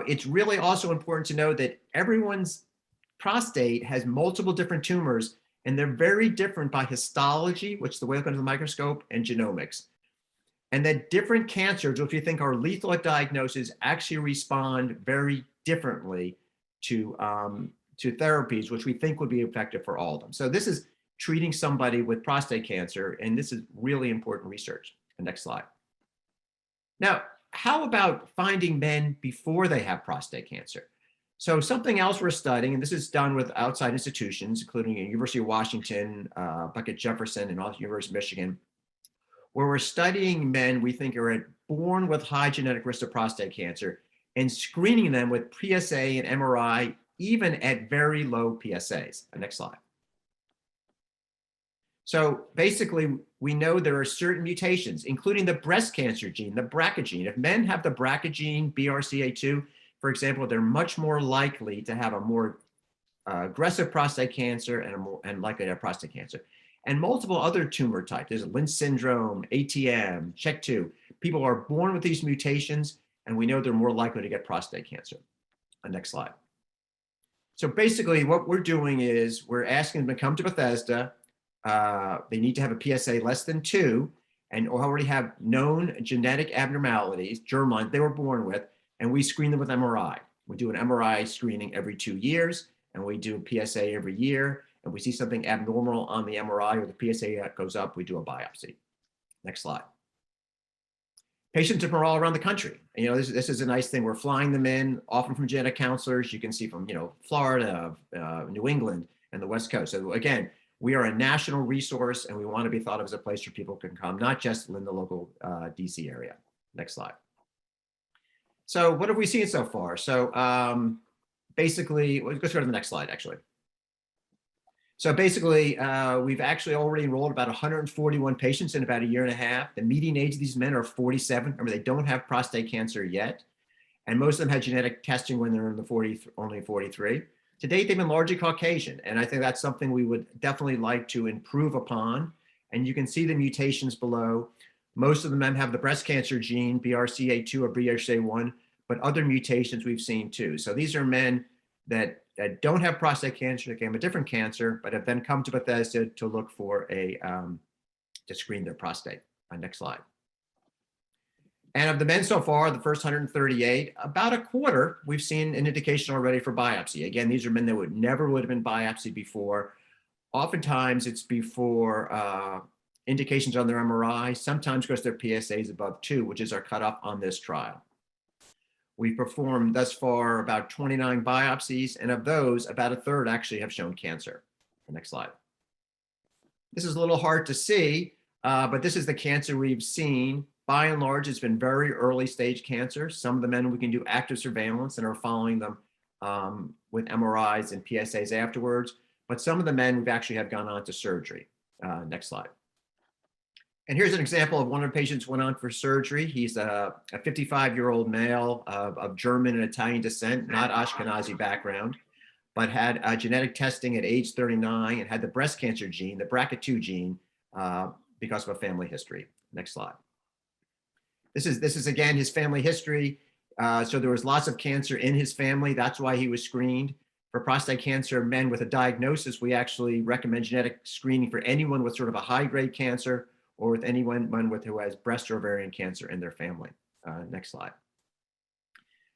It's really also important to know that everyone's prostate has multiple different tumors, and they're very different by histology, which is the way I look under the microscope, and genomics. And that different cancers, which we think are lethal at diagnosis, actually respond very differently to therapies, which we think would be effective for all of them. So this is treating somebody with prostate cancer, and this is really important research. The next slide. Now, how about finding men before they have prostate cancer? So something else we're studying, and this is done with outside institutions, including University of Washington, Bucket Jefferson, and also University of Michigan, where we're studying men we think are born with high genetic risk of prostate cancer and screening them with PSA and MRI, even at very low PSAs. Next slide. So basically, we know there are certain mutations, including the breast cancer gene, the BRCA gene. If men have the BRCA gene, BRCA2, for example, they're much more likely to have a more aggressive prostate cancer and likely to have prostate cancer. And multiple other tumor types. There's Lynch syndrome, ATM, CHEK2. People are born with these mutations, and we know they're more likely to get prostate cancer. Next slide. So basically, what we're doing is we're asking them to come to Bethesda. They need to have a PSA less than 2 and already have known genetic abnormalities, germline they were born with, and we screen them with MRI. We do an MRI screening every 2 years, and we do a PSA every year. And we see something abnormal on the MRI or the PSA goes up, we do a biopsy. Next slide. Patients are from all around the country. And, this is a nice thing. We're flying them in, often from genetic counselors. You can see from, Florida, New England, and the West Coast. So again, we are a national resource, and we want to be thought of as a place where people can come, not just in the local DC area. Next slide. So what have we seen so far? So basically, let's go to the next slide, actually. So basically, we've actually already enrolled about 141 patients in about a year and a half. The median age of these men are 47. Remember, they don't have prostate cancer yet. And most of them had genetic testing when they're in the only 43. To date, they've been largely Caucasian. And I think that's something we would definitely like to improve upon. And you can see the mutations below. Most of the men have the breast cancer gene, BRCA2 or BRCA1, but other mutations we've seen too. So these are men that don't have prostate cancer, that have a different cancer, but have then come to Bethesda to look for to screen their prostate. Next slide. And of the men so far, the first 138, about a quarter, we've seen an indication already for biopsy. Again, these are men that never would have been biopsied before. Oftentimes it's before indications on their MRI, sometimes because their PSA is above 2, which is our cutoff on this trial. We've performed thus far about 29 biopsies, and of those, about a third actually have shown cancer. The next slide. This is a little hard to see, but this is the cancer we've seen. By and large, it's been very early stage cancer. Some of the men we can do active surveillance and are following them with MRIs and PSAs afterwards, but some of the men we've actually have gone on to surgery. Next slide. And here's an example of one of the patients went on for surgery. He's a 55-year-old male of German and Italian descent, not Ashkenazi background, but had genetic testing at age 39 and had the breast cancer gene, the BRCA2 gene, because of a family history. Next slide. This is again his family history. So there was lots of cancer in his family. That's why he was screened. For prostate cancer, men with a diagnosis, we actually recommend genetic screening for anyone with sort of a high-grade cancer, or with anyone who has breast or ovarian cancer in their family. Next slide.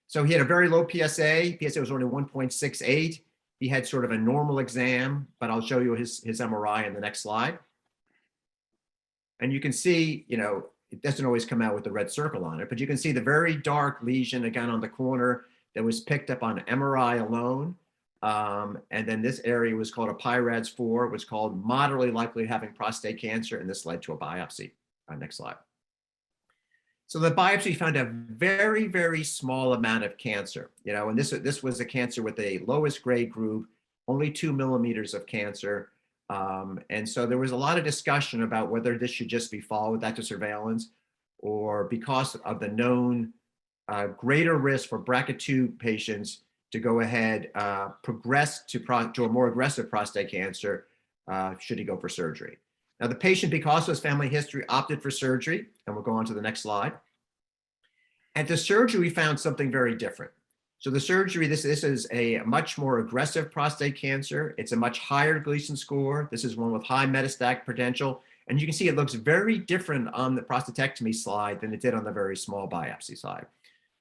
So he had a very low PSA. PSA was only 1.68. He had sort of a normal exam, but I'll show you his MRI in the next slide. And you can see, it doesn't always come out with the red circle on it, but you can see the very dark lesion again on the corner that was picked up on MRI alone. And then this area was called a PIRADS4, which called moderately likely having prostate cancer, and this led to a biopsy. Next slide. So the biopsy found a very, very small amount of cancer, and this was a cancer with a lowest grade group, only 2 millimeters of cancer. And so there was a lot of discussion about whether this should just be followed with active surveillance, or because of the known greater risk for BRCA2 patients to go ahead, progress to a more aggressive prostate cancer, should he go for surgery. Now the patient, because of his family history, opted for surgery, and we'll go on to the next slide. At the surgery, we found something very different. So the surgery, this is a much more aggressive prostate cancer. It's a much higher Gleason score. This is one with high metastatic potential. And you can see it looks very different on the prostatectomy slide than it did on the very small biopsy slide.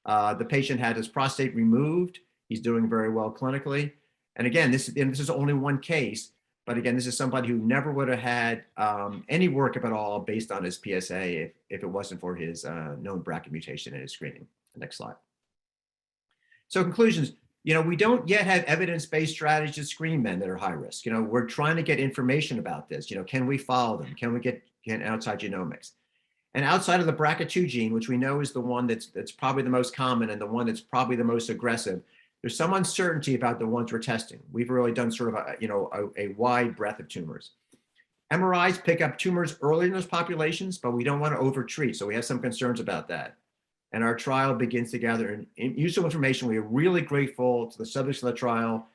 The patient had his prostate removed. He's doing very well clinically. And again, this is only one case, but again, this is somebody who never would have had any workup at all based on his PSA if it wasn't for his known BRCA mutation in his screening. Next slide. So conclusions, we don't yet have evidence-based strategies to screen men that are high risk. We're trying to get information about this. Can we follow them? Can we get outside genomics? And outside of the BRCA2 gene, which we know is the one that's probably the most common and the one that's probably the most aggressive, there's some uncertainty about the ones we're testing. We've really done sort of a wide breadth of tumors. MRIs pick up tumors early in those populations, but we don't want to overtreat. So we have some concerns about that. And our trial begins to gather useful information. We are really grateful to the subjects of the trial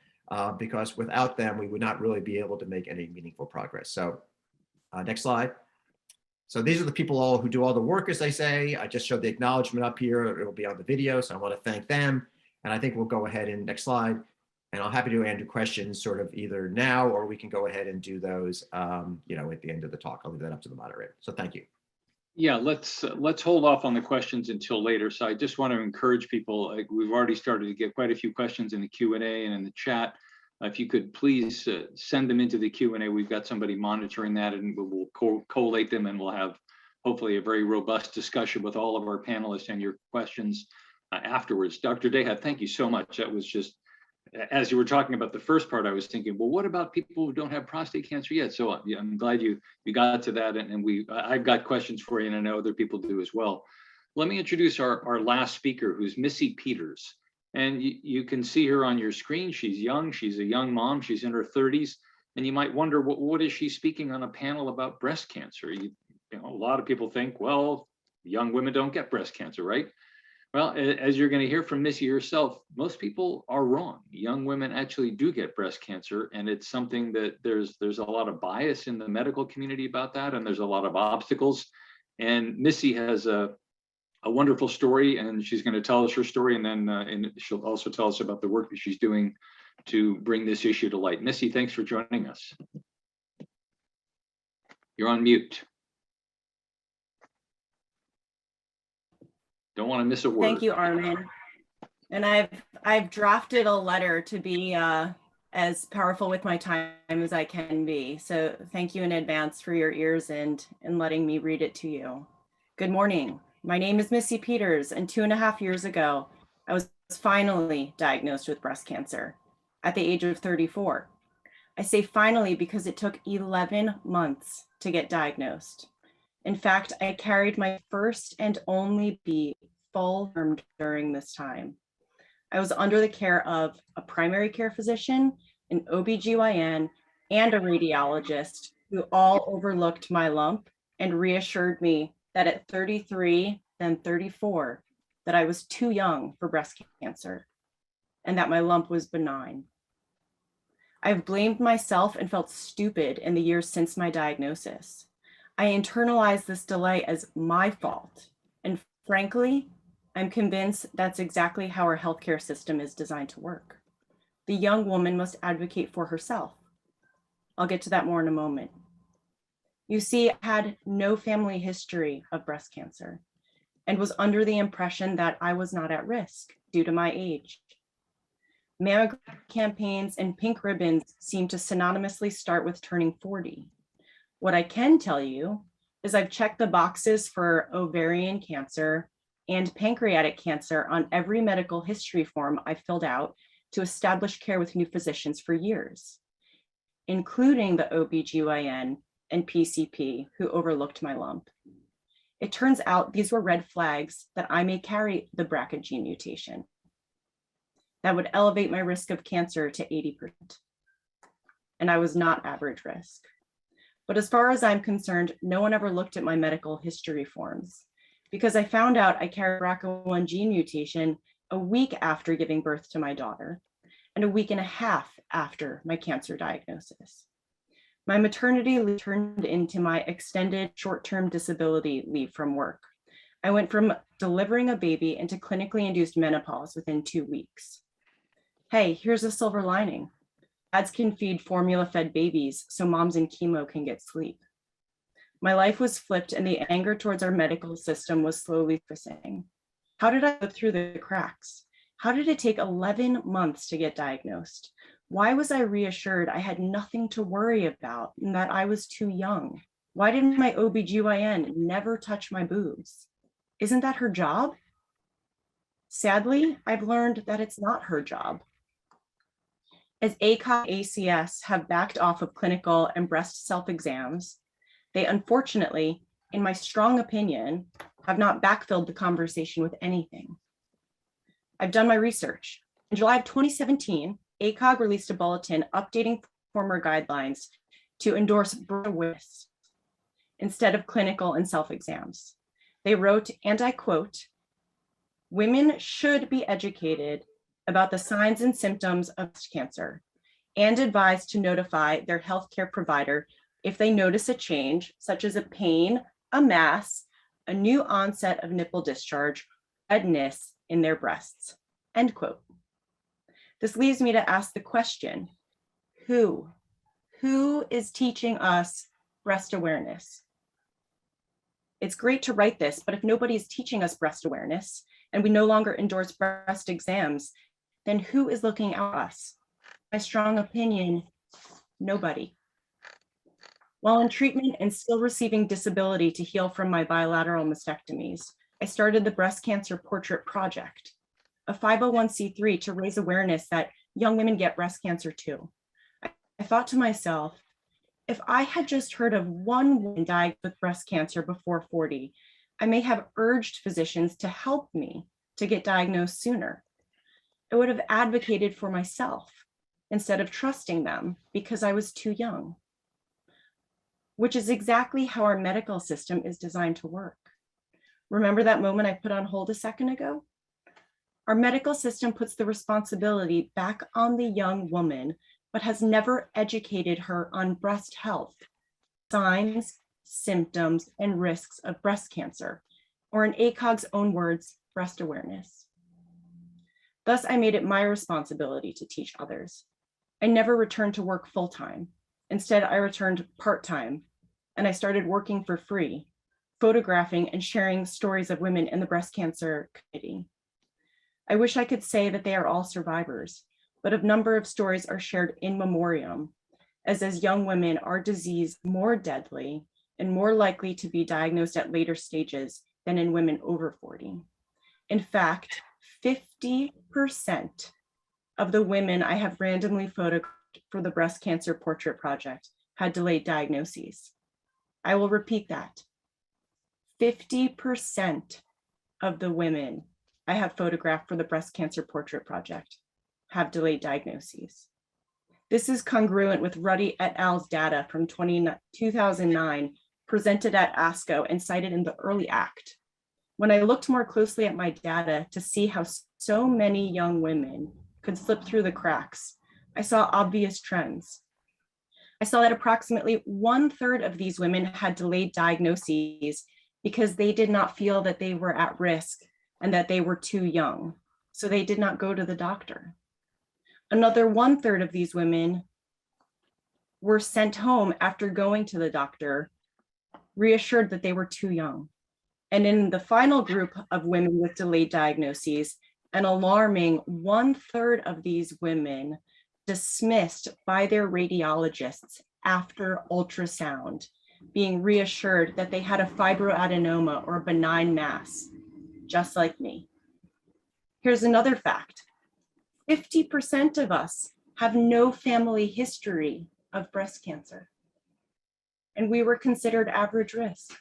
because without them, we would not really be able to make any meaningful progress. So next slide. So these are the people all who do all the work, as they say. I just showed the acknowledgement up here. It'll be on the video, so I want to thank them. And I think we'll go ahead and next slide. And I'll happy to answer questions sort of either now, or we can go ahead and do those, at the end of the talk. I'll leave that up to the moderator. So thank you. Yeah, let's hold off on the questions until later. So I just want to encourage people, like we've already started to get quite a few questions in the Q&A and in the chat. If you could please send them into the Q&A. We've got somebody monitoring that, and we'll collate them, and we'll have hopefully a very robust discussion with all of our panelists and your questions afterwards. Dr. Dahut, thank you so much. That was just, as you were talking about the first part, I was thinking, well, what about people who don't have prostate cancer yet? So yeah, I'm glad you got to that, and I've got questions for you, and I know other people do as well. Let me introduce our last speaker, who's Missy Peters. And you can see her on your screen. She's young. She's a young mom. She's in her 30s. And you might wonder, what is she speaking on a panel about breast cancer? You know, a lot of people think, well, young women don't get breast cancer, right? Well, as you're going to hear from Missy herself, most people are wrong. Young women actually do get breast cancer, and it's something that there's a lot of bias in the medical community about that, and there's a lot of obstacles. And Missy has a wonderful story, and she's going to tell us her story, and then and she'll also tell us about the work that she's doing to bring this issue to light. Missy, thanks for joining us. You're on mute. Don't want to miss a word. Thank you, Armin. And I've drafted a letter to be as powerful with my time as I can be. So thank you in advance for your ears and letting me read it to you. Good morning. My name is Missy Peters, and 2.5 years ago, I was finally diagnosed with breast cancer at the age of 34. I say finally because it took 11 months to get diagnosed. In fact, I carried my first and only baby full term during this time. I was under the care of a primary care physician, an OBGYN, and a radiologist who all overlooked my lump and reassured me that at 33, then 34, that I was too young for breast cancer and that my lump was benign. I've blamed myself and felt stupid in the years since my diagnosis. I internalized this delay as my fault. And frankly, I'm convinced that's exactly how our healthcare system is designed to work. The young woman must advocate for herself. I'll get to that more in a moment. You see, I had no family history of breast cancer and was under the impression that I was not at risk due to my age. Mammogram campaigns and pink ribbons seem to synonymously start with turning 40. What I can tell you is I've checked the boxes for ovarian cancer and pancreatic cancer on every medical history form I filled out to establish care with new physicians for years, including the OBGYN and PCP who overlooked my lump. It turns out these were red flags that I may carry the BRCA gene mutation that would elevate my risk of cancer to 80%. And I was not average risk. But as far as I'm concerned, no one ever looked at my medical history forms because I found out I carried BRCA1 gene mutation a week after giving birth to my daughter and a week and a half after my cancer diagnosis. My maternity leave turned into my extended short-term disability leave from work. I went from delivering a baby into clinically induced menopause within 2 weeks. Hey, here's a silver lining. Dads can feed formula-fed babies so moms in chemo can get sleep. My life was flipped and the anger towards our medical system was slowly surfacing. How did I slip through the cracks? How did it take 11 months to get diagnosed? Why was I reassured I had nothing to worry about and that I was too young? Why didn't my OBGYN never touch my boobs? Isn't that her job? Sadly, I've learned that it's not her job. As ACOG ACS have backed off of clinical and breast self-exams, they unfortunately, in my strong opinion, have not backfilled the conversation with anything. I've done my research. In July of 2017, ACOG released a bulletin updating former guidelines to endorse breast awareness instead of clinical and self-exams. They wrote, and I quote, "Women should be educated about the signs and symptoms of breast cancer and advised to notify their healthcare provider if they notice a change, such as a pain, a mass, a new onset of nipple discharge, redness in their breasts," end quote. This leaves me to ask the question, who is teaching us breast awareness? It's great to write this, but if nobody is teaching us breast awareness and we no longer endorse breast exams, then who is looking at us? My strong opinion, nobody. While in treatment and still receiving disability to heal from my bilateral mastectomies, I started the Breast Cancer Portrait Project, a 501c3 to raise awareness that young women get breast cancer too. I thought to myself, if I had just heard of one woman diagnosed with breast cancer before 40, I may have urged physicians to help me to get diagnosed sooner. I would have advocated for myself instead of trusting them because I was too young, which is exactly how our medical system is designed to work. Remember that moment I put on hold a second ago? Our medical system puts the responsibility back on the young woman, but has never educated her on breast health, signs, symptoms, and risks of breast cancer, or in ACOG's own words, breast awareness. Thus, I made it my responsibility to teach others. I never returned to work full-time. Instead, I returned part-time, and I started working for free, photographing and sharing stories of women in the breast cancer community. I wish I could say that they are all survivors, but a number of stories are shared in memoriam, as young women are diseased more deadly and more likely to be diagnosed at later stages than in women over 40. In fact, 50% of the women I have randomly photographed for the Breast Cancer Portrait Project had delayed diagnoses. I will repeat that. 50% of the women I have photographed for the Breast Cancer Portrait Project have delayed diagnoses. This is congruent with Ruddy et al.'s data from 2009 presented at ASCO and cited in the early act. When I looked more closely at my data to see how so many young women could slip through the cracks, I saw obvious trends. I saw that approximately 1/3 of these women had delayed diagnoses because they did not feel that they were at risk and that they were too young, so they did not go to the doctor. Another 1/3 of these women were sent home after going to the doctor, reassured that they were too young. And in the final group of women with delayed diagnoses, an alarming 1/3 of these women dismissed by their radiologists after ultrasound, being reassured that they had a fibroadenoma or a benign mass, just like me. Here's another fact. 50% of us have no family history of breast cancer, and we were considered average risk.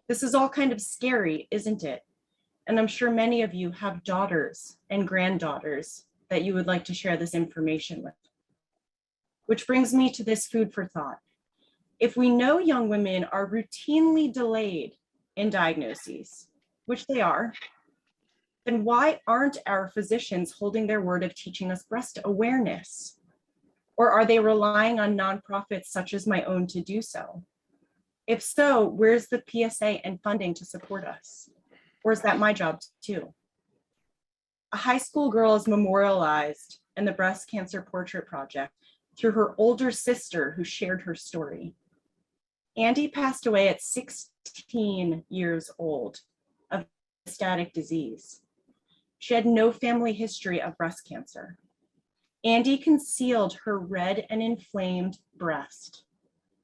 This is all kind of scary, isn't it? And I'm sure many of you have daughters and granddaughters that you would like to share this information with. Which brings me to this food for thought. If we know young women are routinely delayed in diagnoses, which they are, then why aren't our physicians holding their word of teaching us breast awareness? Or are they relying on nonprofits such as my own to do so? If so, where's the PSA and funding to support us? Or is that my job too? A high school girl is memorialized in the Breast Cancer Portrait Project through her older sister who shared her story. Andy passed away at 16 years old of metastatic disease. She had no family history of breast cancer. Andy concealed her red and inflamed breast,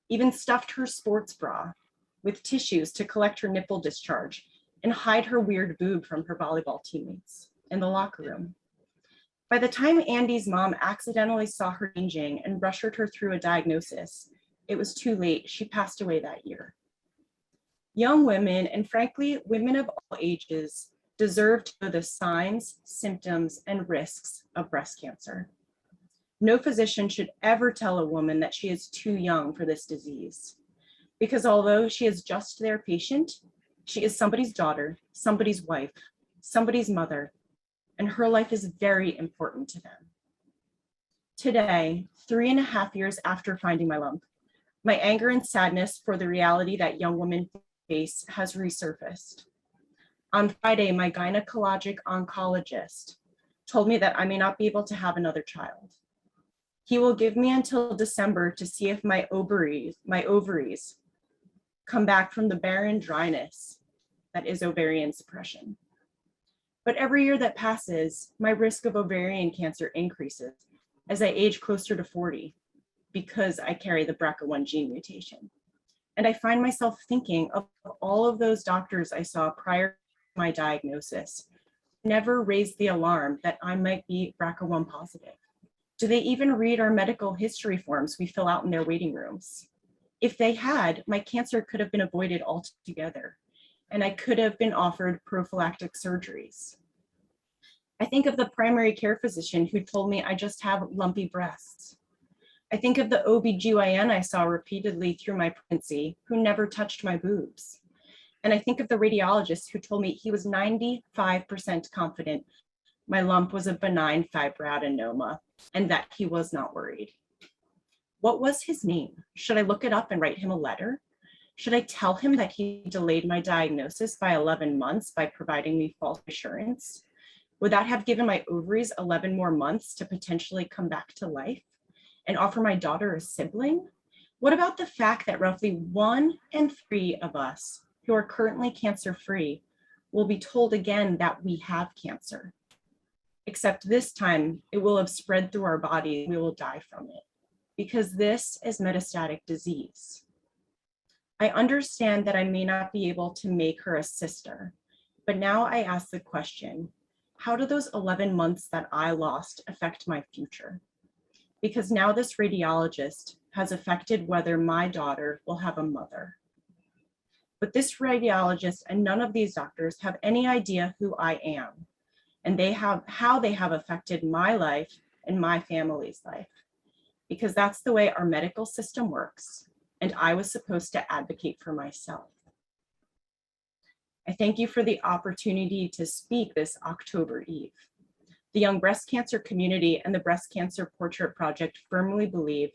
even stuffed her sports bra with tissues to collect her nipple discharge and hide her weird boob from her volleyball teammates in the locker room. By the time Andy's mom accidentally saw her changing and rushed her through a diagnosis, it was too late. She passed away that year. Young women, and frankly, women of all ages, deserve to know the signs, symptoms, and risks of breast cancer. No physician should ever tell a woman that she is too young for this disease, because although she is just their patient, she is somebody's daughter, somebody's wife, somebody's mother, and her life is very important to them. Today, 3.5 years after finding my lump, my anger and sadness for the reality that young women face has resurfaced. On Friday, my gynecologic oncologist told me that I may not be able to have another child. He will give me until December to see if my ovaries come back from the barren dryness that is ovarian suppression. But every year that passes, my risk of ovarian cancer increases as I age closer to 40 because I carry the BRCA1 gene mutation. And I find myself thinking of all of those doctors I saw prior to my diagnosis, never raised the alarm that I might be BRCA1 positive. Do they even read our medical history forms we fill out in their waiting rooms? If they had, my cancer could have been avoided altogether, and I could have been offered prophylactic surgeries. I think of the primary care physician who told me I just have lumpy breasts. I think of the OBGYN I saw repeatedly through my pregnancy who never touched my boobs. And I think of the radiologist who told me he was 95% confident my lump was a benign fibroadenoma and that he was not worried. What was his name? Should I look it up and write him a letter? Should I tell him that he delayed my diagnosis by 11 months by providing me false assurance? Would that have given my ovaries 11 more months to potentially come back to life and offer my daughter a sibling? What about the fact that roughly 1 in 3 of us who are currently cancer-free will be told again that we have cancer? Except this time, it will have spread through our body, we will die from it, because this is metastatic disease. I understand that I may not be able to make her a sister, but now I ask the question, how do those 11 months that I lost affect my future? Because now this radiologist has affected whether my daughter will have a mother. But this radiologist and none of these doctors have any idea who I am, and how they have affected my life and my family's life, because that's the way our medical system works, and I was supposed to advocate for myself. I thank you for the opportunity to speak this October Eve. The young breast cancer community and the Breast Cancer Portrait Project firmly believe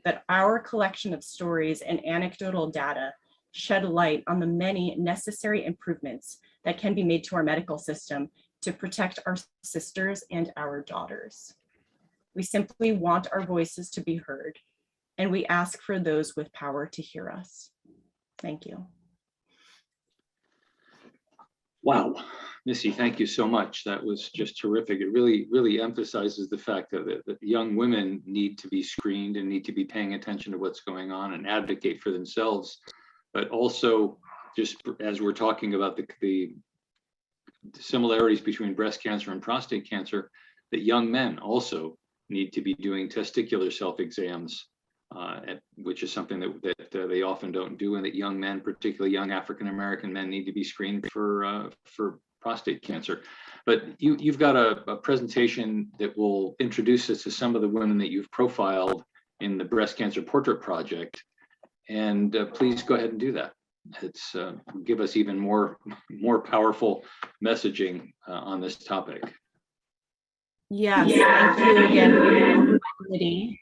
that our collection of stories and anecdotal data shed light on the many necessary improvements that can be made to our medical system to protect our sisters and our daughters. We simply want our voices to be heard, and we ask for those with power to hear us. Thank you. Wow, Missy, thank you so much. That was just terrific. It really emphasizes the fact that young women need to be screened and need to be paying attention to what's going on and advocate for themselves. But also, just as we're talking about the similarities between breast cancer and prostate cancer, that young men also need to be doing testicular self-exams, which is something that they often don't do, and that young men, particularly young African-American men, need to be screened for prostate cancer. But you've got a presentation that will introduce us to some of the women that you've profiled in the Breast Cancer Portrait Project, and please go ahead and do that. It's give us even more powerful messaging on this topic. Yes, thank you again for the opportunity.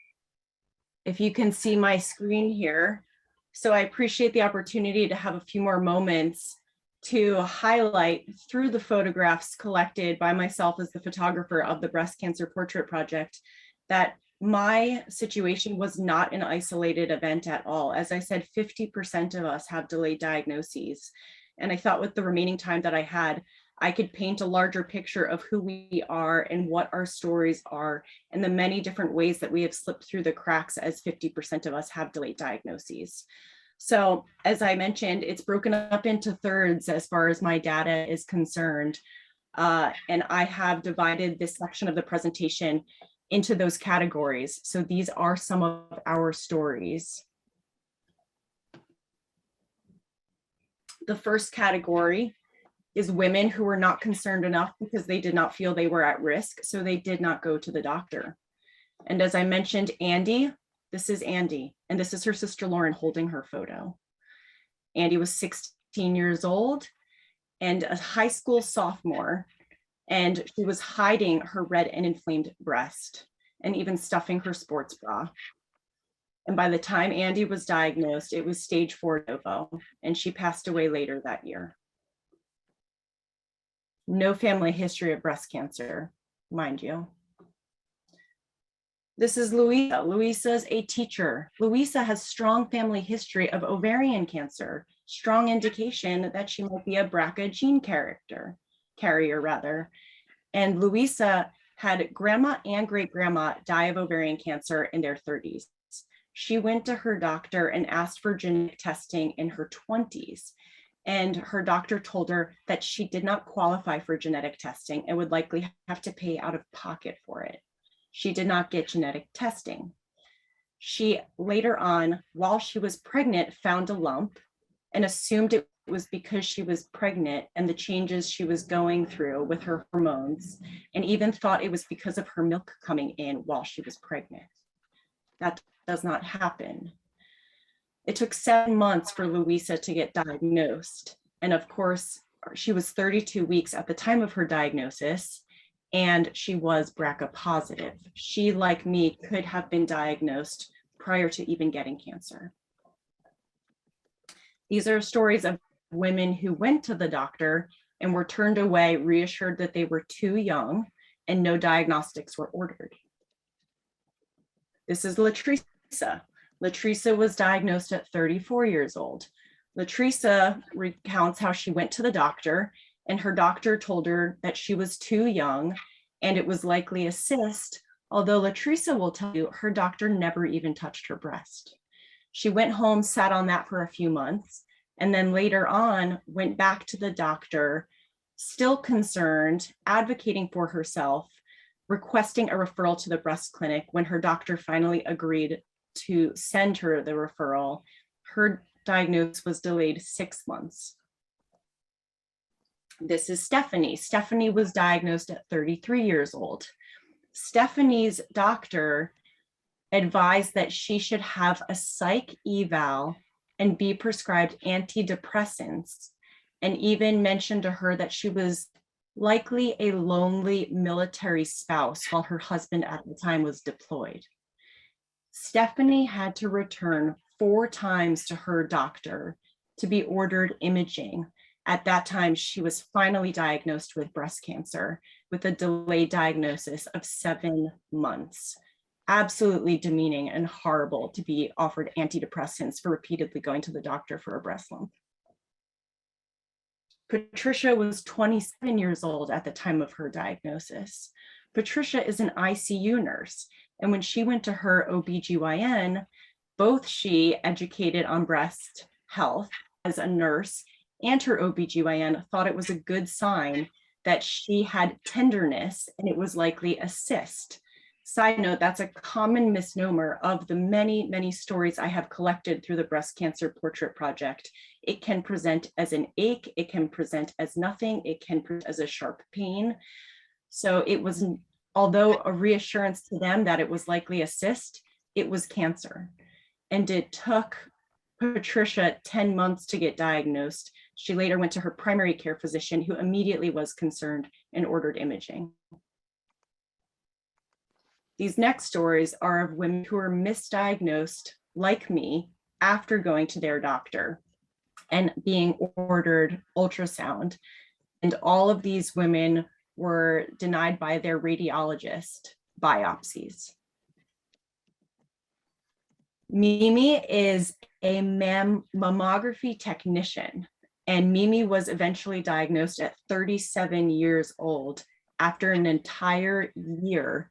If you can see my screen here. So I appreciate the opportunity to have a few more moments to highlight through the photographs collected by myself as the photographer of the Breast Cancer Portrait Project that my situation was not an isolated event at all. As I said, 50% of us have delayed diagnoses. And I thought with the remaining time that I had, I could paint a larger picture of who we are and what our stories are and the many different ways that we have slipped through the cracks as 50% of us have delayed diagnoses. So as I mentioned, it's broken up into thirds as far as my data is concerned. And I have divided this section of the presentation into those categories. So these are some of our stories. The first category is women who were not concerned enough because they did not feel they were at risk, so they did not go to the doctor. And as I mentioned, Andy, this is Andy, and this is her sister Lauren holding her photo. Andy was 16 years old and a high school sophomore, and she was hiding her red and inflamed breast and even stuffing her sports bra. And by the time Andy was diagnosed, it was stage 4 novo, and she passed away later that year. No family history of breast cancer, mind you. This is Louisa. Louisa's a teacher. Louisa has strong family history of ovarian cancer strong indication that she might be a BRCA gene carrier. And Louisa had grandma and great grandma die of ovarian cancer in their 30s. She went to her doctor and asked for genetic testing in her 20s. And her doctor told her that she did not qualify for genetic testing and would likely have to pay out of pocket for it. She did not get genetic testing. She later on, while she was pregnant, found a lump and assumed it was because she was pregnant and the changes she was going through with her hormones, and even thought it was because of her milk coming in while she was pregnant. That does not happen. It took 7 months for Louisa to get diagnosed. And of course, she was 32 weeks at the time of her diagnosis, and she was BRCA positive. She, like me, could have been diagnosed prior to even getting cancer. These are stories of women who went to the doctor and were turned away, reassured that they were too young and no diagnostics were ordered. This is Latricia. Latricia was diagnosed at 34 years old. Latricia recounts how she went to the doctor and her doctor told her that she was too young and it was likely a cyst, although Latricia will tell you her doctor never even touched her breast. She went home, sat on that for a few months, and then later on went back to the doctor, still concerned, advocating for herself, requesting a referral to the breast clinic. When her doctor finally agreed to send her the referral, her diagnosis was delayed 6 months. This is Stephanie. Stephanie was diagnosed at 33 years old. Stephanie's doctor advised that she should have a psych eval and be prescribed antidepressants, and even mentioned to her that she was likely a lonely military spouse while her husband at the time was deployed. Stephanie had to return 4 times to her doctor to be ordered imaging. At that time, she was finally diagnosed with breast cancer with a delayed diagnosis of 7 months. Absolutely demeaning and horrible to be offered antidepressants for repeatedly going to the doctor for a breast lump. Patricia was 27 years old at the time of her diagnosis. Patricia is an ICU nurse, and when she went to her OBGYN, both she, educated on breast health as a nurse, and her OBGYN thought it was a good sign that she had tenderness and it was likely a cyst. Side note, that's a common misnomer of the many, many stories I have collected through the Breast Cancer Portrait Project. It can present as an ache, it can present as nothing, it can present as a sharp pain. So it was, although a reassurance to them that it was likely a cyst, it was cancer. And it took Patricia 10 months to get diagnosed. She later went to her primary care physician, who immediately was concerned and ordered imaging. These next stories are of women who are misdiagnosed, like me, after going to their doctor and being ordered ultrasound. And all of these women were denied by their radiologist biopsies. Mimi is a mammography technician, and Mimi was eventually diagnosed at 37 years old after an entire year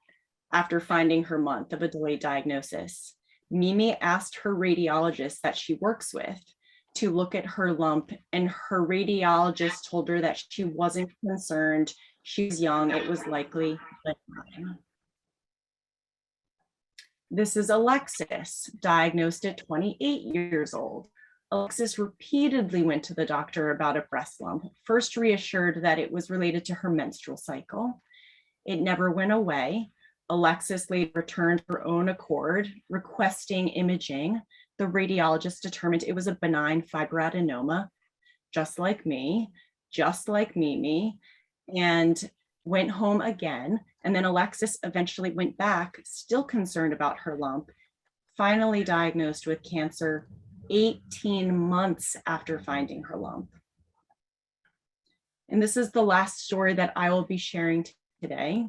after finding her month of a delayed diagnosis. Mimi asked her radiologist that she works with to look at her lump, and her radiologist told her that she wasn't concerned. She was young, it was likely benign. This is Alexis, diagnosed at 28 years old. Alexis repeatedly went to the doctor about a breast lump, first reassured that it was related to her menstrual cycle. It never went away. Alexis later returned her own accord, requesting imaging. The radiologist determined it was a benign fibroadenoma, just like me, just like Mimi, and went home again. And then Alexis eventually went back, still concerned about her lump, finally diagnosed with cancer 18 months after finding her lump. And this is the last story that I will be sharing today.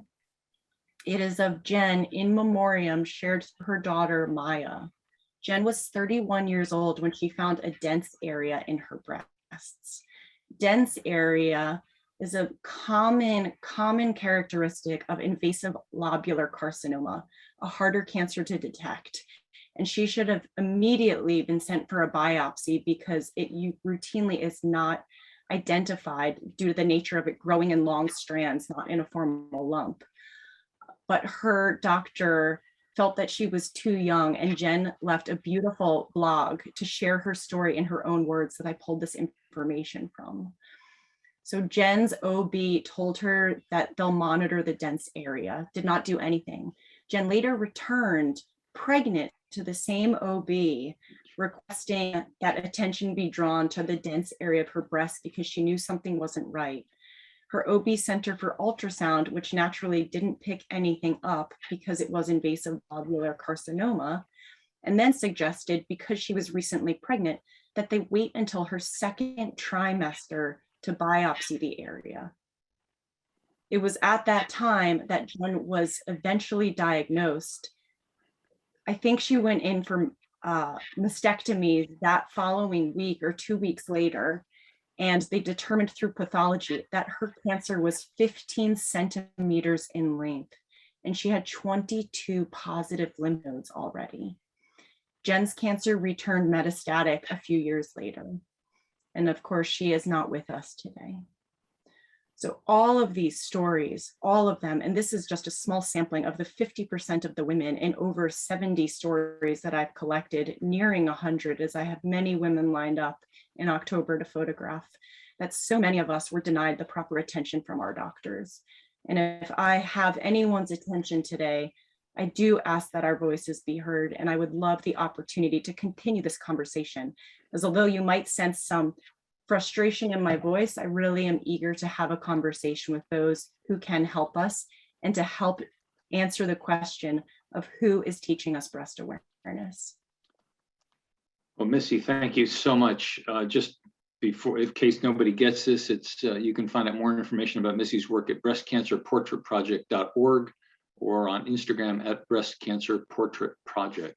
It is of Jen in memoriam, shared to her daughter, Maya. Jen was 31 years old when she found a dense area in her breasts. Dense area is a common characteristic of invasive lobular carcinoma, a harder cancer to detect. And she should have immediately been sent for a biopsy because it routinely is not identified due to the nature of it growing in long strands, not in a formal lump. But her doctor felt that she was too young, and Jen left a beautiful blog to share her story in her own words that I pulled this information from. So Jen's OB told her that they'll monitor the dense area, did not do anything. Jen later returned pregnant to the same OB, requesting that attention be drawn to the dense area of her breast because she knew something wasn't right. Her OB sent her for ultrasound, which naturally didn't pick anything up because it was invasive lobular carcinoma, and then suggested, because she was recently pregnant, that they wait until her second trimester to biopsy the area. It was at that time that Jen was eventually diagnosed. I think she went in for mastectomy that following week or 2 weeks later, and they determined through pathology that her cancer was 15 centimeters in length, and she had 22 positive lymph nodes already. Jen's cancer returned metastatic a few years later. And of course, she is not with us today. So all of these stories, all of them, and this is just a small sampling of the 50% of the women in over 70 stories that I've collected, nearing 100, as I have many women lined up in October to photograph, that so many of us were denied the proper attention from our doctors. And if I have anyone's attention today, I do ask that our voices be heard, and I would love the opportunity to continue this conversation, as although you might sense some frustration in my voice, I really am eager to have a conversation with those who can help us and to help answer the question of who is teaching us breast awareness. Well, Missy, thank you so much. Just before, in case nobody gets this, it's you can find out more information about Missy's work at breastcancerportraitproject.org or on Instagram at breastcancerportraitproject.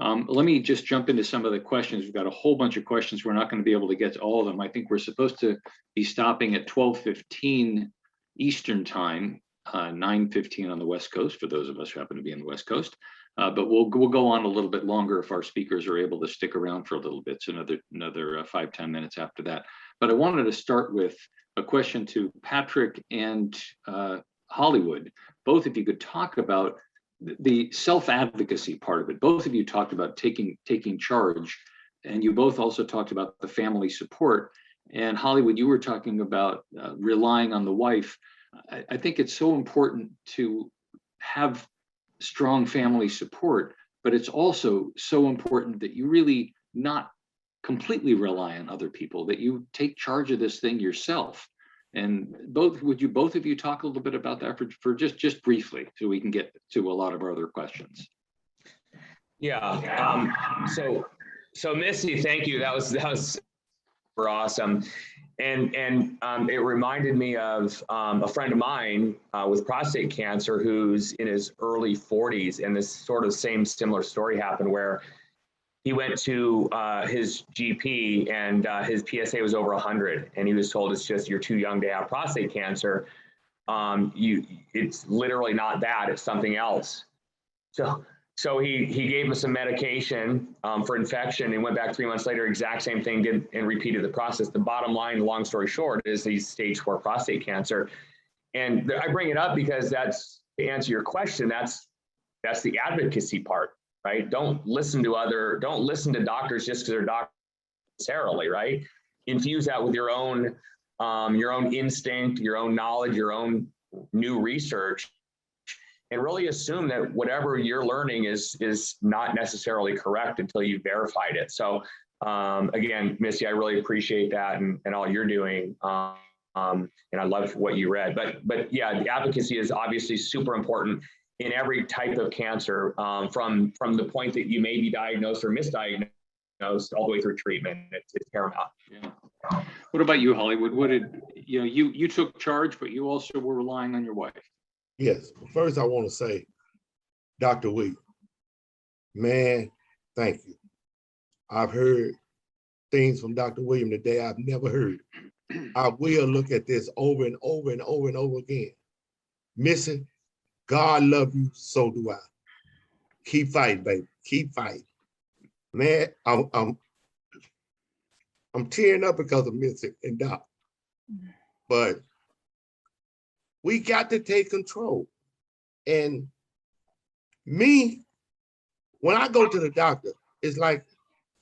Let me just jump into some of the questions. We've got a whole bunch of questions. We're not going to be able to get to all of them. I think we're supposed to be stopping at 12:15 Eastern time, 9:15 on the West Coast, for those of us who happen to be on the West Coast. But we'll go on a little bit longer if our speakers are able to stick around for a little bit, so another 5-10 minutes after that. But I wanted to start with a question to Patrick and Hollywood. Both of you could talk about the self-advocacy part of it. Both of you talked about taking charge, and you both also talked about the family support. And Hollywood, you were talking about relying on the wife. I think it's so important to have strong family support, but it's also so important that you really not completely rely on other people, that you take charge of this thing yourself. And would you both of you talk a little bit about that for just briefly, so we can get to a lot of our other questions? Yeah. So Missy, thank you. That was super awesome. And it reminded me of a friend of mine with prostate cancer who's in his early 40s, and this sort of similar story happened where he went to his GP and his PSA was over 100, and he was told it's just you're too young to have prostate cancer. It's literally not that, it's something else. So he gave him some medication for infection and went back 3 months later, exact same thing, did and repeated the process. The bottom line, long story short, is he's stage 4 prostate cancer. And I bring it up because that's, to answer your question, that's the advocacy part, right? Don't listen to doctors just because they're doctors necessarily, right? Infuse that with your own instinct, your own knowledge, your own new research, and really assume that whatever you're learning is not necessarily correct until you've verified it. So again, Missy, I really appreciate that and all you're doing. And I love what you read. But yeah, the advocacy is obviously super important in every type of cancer, from the point that you may be diagnosed or misdiagnosed all the way through treatment. It's paramount. Yeah. What about you, Hollywood? What did you took charge, but you also were relying on your wife? Yes. First, I want to say, Dr. Wheat, man, Thank you. I've heard things from Dr. William today I've never heard. I will look at this over and over and over and over again. Missy, God love you, so do I. Keep fighting, baby. Keep fighting. Man, I'm tearing up because of Missy and Doc. But we got to take control. And me, when I go to the doctor, it's like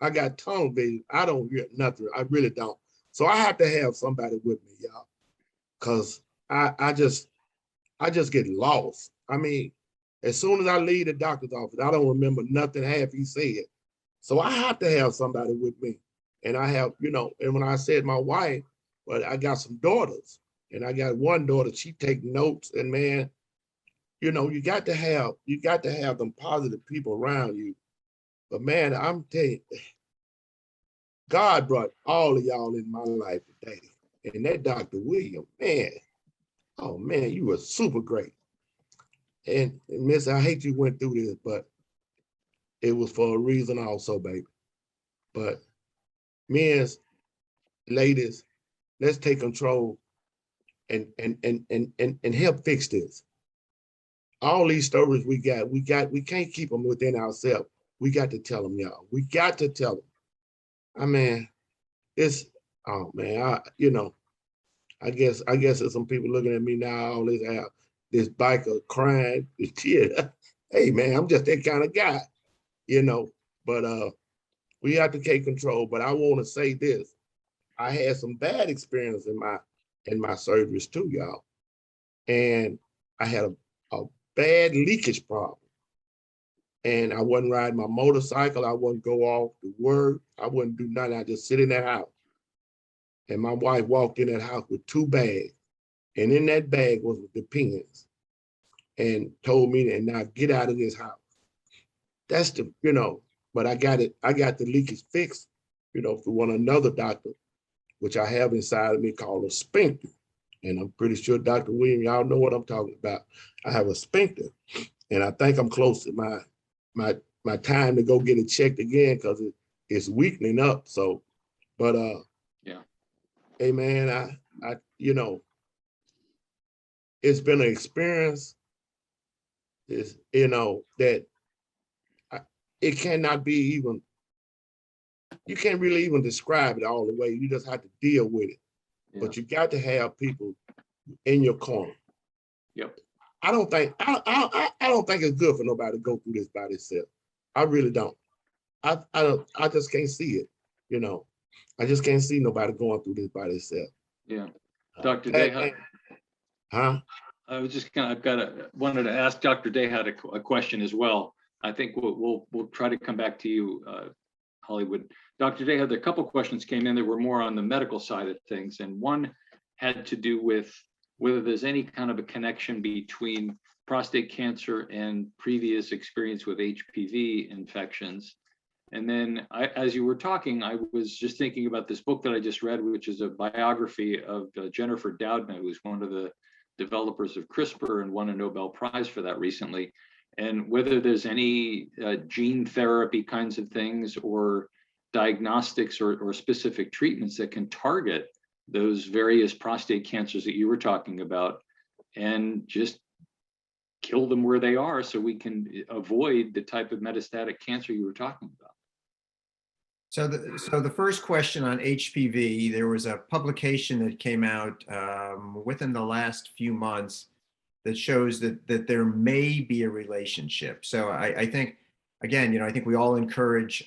I got tunnel vision. I don't hear nothing. I really don't. So I have to have somebody with me, y'all, because I just get lost. I mean, as soon as I leave the doctor's office, I don't remember nothing half he said. So I have to have somebody with me. And I have, and when I said my wife, but I got some daughters, and I got one daughter, she take notes, and man, you got to have them positive people around you. But man, I'm telling you, God brought all of y'all in my life today. And that Dr. William, man, oh man, you were super great. And Miss, I hate you went through this, but it was for a reason also, baby. But men, ladies, let's take control and help fix this. All these stories we can't keep them within ourselves. We got to tell them, y'all. We got to tell them. I mean, I guess there's some people looking at me now, all this biker crying, this tear. Hey man, I'm just that kind of guy, but we have to take control. But I want to say this. I had some bad experience in my surgeries too, y'all. And I had a bad leakage problem. And I wasn't riding my motorcycle. I wouldn't go off to work. I wouldn't do nothing. I just sit in that house. And my wife walked in that house with 2 bags. And in that bag was the pins. And told me, and now get out of this house. That's but I got the leakage fixed, through another doctor, which I have inside of me called a sphincter. And I'm pretty sure Dr. William, y'all know what I'm talking about. I have a sphincter. And I think I'm close to my time to go get it checked again because it's weakening up. So, but yeah. Hey man, I it's been an experience. Is that it cannot be even. You can't really even describe it all the way. You just have to deal with it. Yeah. But you got to have people in your corner. Yep. I don't think it's good for nobody to go through this by themselves. I really don't. I just can't see it. I just can't see nobody going through this by themselves. Yeah. Dr. Dahut. Huh? I was just wanted to ask Dr. Dahut a question as well. I think we'll try to come back to you, Hollywood. Dr. Dahut, a couple questions came in that were more on the medical side of things, and one had to do with whether there's any kind of a connection between prostate cancer and previous experience with HPV infections. And then as you were talking, I was just thinking about this book that I just read, which is a biography of Jennifer Doudna, who's one of the developers of CRISPR and won a Nobel Prize for that recently. And whether there's any gene therapy kinds of things or diagnostics or specific treatments that can target those various prostate cancers that you were talking about and just kill them where they are so we can avoid the type of metastatic cancer you were talking about. So the first question on HPV, there was a publication that came out within the last few months that shows that there may be a relationship. So I think, again, I think we all encourage,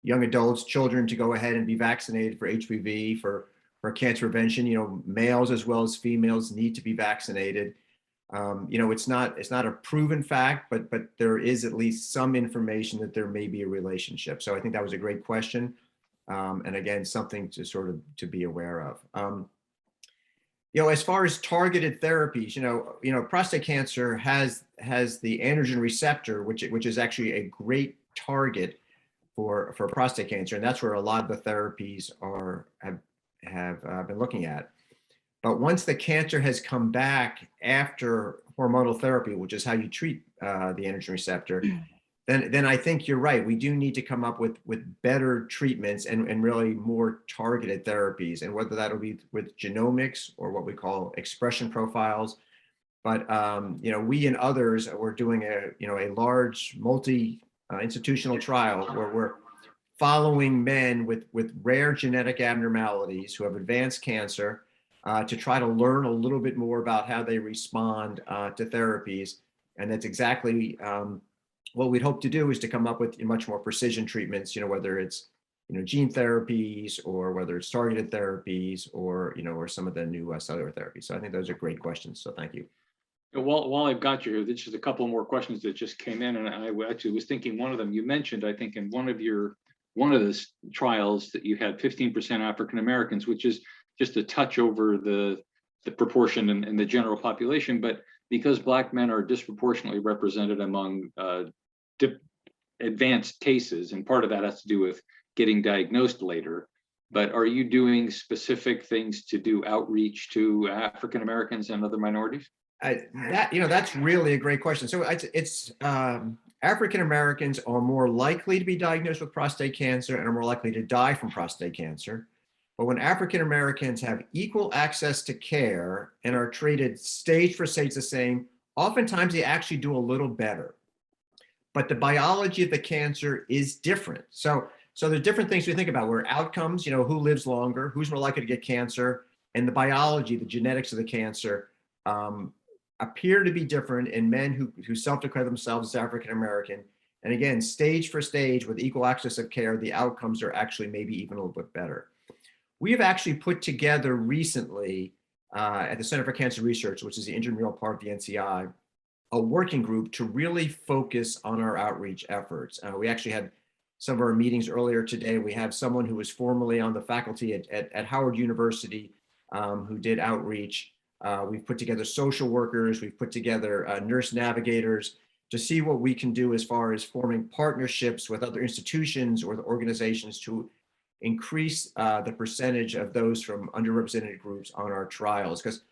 young adults, children to go ahead and be vaccinated for HPV, for cancer prevention. Males as well as females need to be vaccinated. It's not a proven fact, but there is at least some information that there may be a relationship. So I think that was a great question. And again, something to sort of to be aware of. As far as targeted therapies, prostate cancer has the androgen receptor, which is actually a great target for prostate cancer, and that's where a lot of the therapies have been looking at. But once the cancer has come back after hormonal therapy, which is how you treat the androgen receptor, then I think you're right. We do need to come up with better treatments and really more targeted therapies, and whether that'll be with genomics or what we call expression profiles. But we and others, we're doing a large multi-institutional trial where we're following men with rare genetic abnormalities who have advanced cancer to try to learn a little bit more about how they respond to therapies. And that's exactly what we'd hope to do, is to come up with much more precision treatments, whether it's gene therapies or whether it's targeted therapies or some of the new cellular therapies. So I think those are great questions. So thank you. While I've got you here, there's just a couple more questions that just came in, and I actually was thinking one of them you mentioned, I think, in one of the trials that you had 15% African Americans, which is just a touch over the proportion in the general population, but because Black men are disproportionately represented among advanced cases, and part of that has to do with getting diagnosed later. But are you doing specific things to do outreach to African Americans and other minorities? That's really a great question. So it's African Americans are more likely to be diagnosed with prostate cancer and are more likely to die from prostate cancer. But when African Americans have equal access to care and are treated stage for stage the same, oftentimes they actually do a little better. But the biology of the cancer is different. So there's different things we think about, where outcomes, who lives longer, who's more likely to get cancer, and the biology, the genetics of the cancer appear to be different in men who self-declare themselves as African American. And again, stage for stage with equal access of care, the outcomes are actually maybe even a little bit better. We have actually put together recently at the Center for Cancer Research, which is the intramural part of the NCI, a working group to really focus on our outreach efforts. We actually had some of our meetings earlier today. We have someone who was formerly on the faculty at Howard University who did outreach. We've put together social workers, we've put together nurse navigators to see what we can do as far as forming partnerships with other institutions or the organizations to increase the percentage of those from underrepresented groups on our trials. Because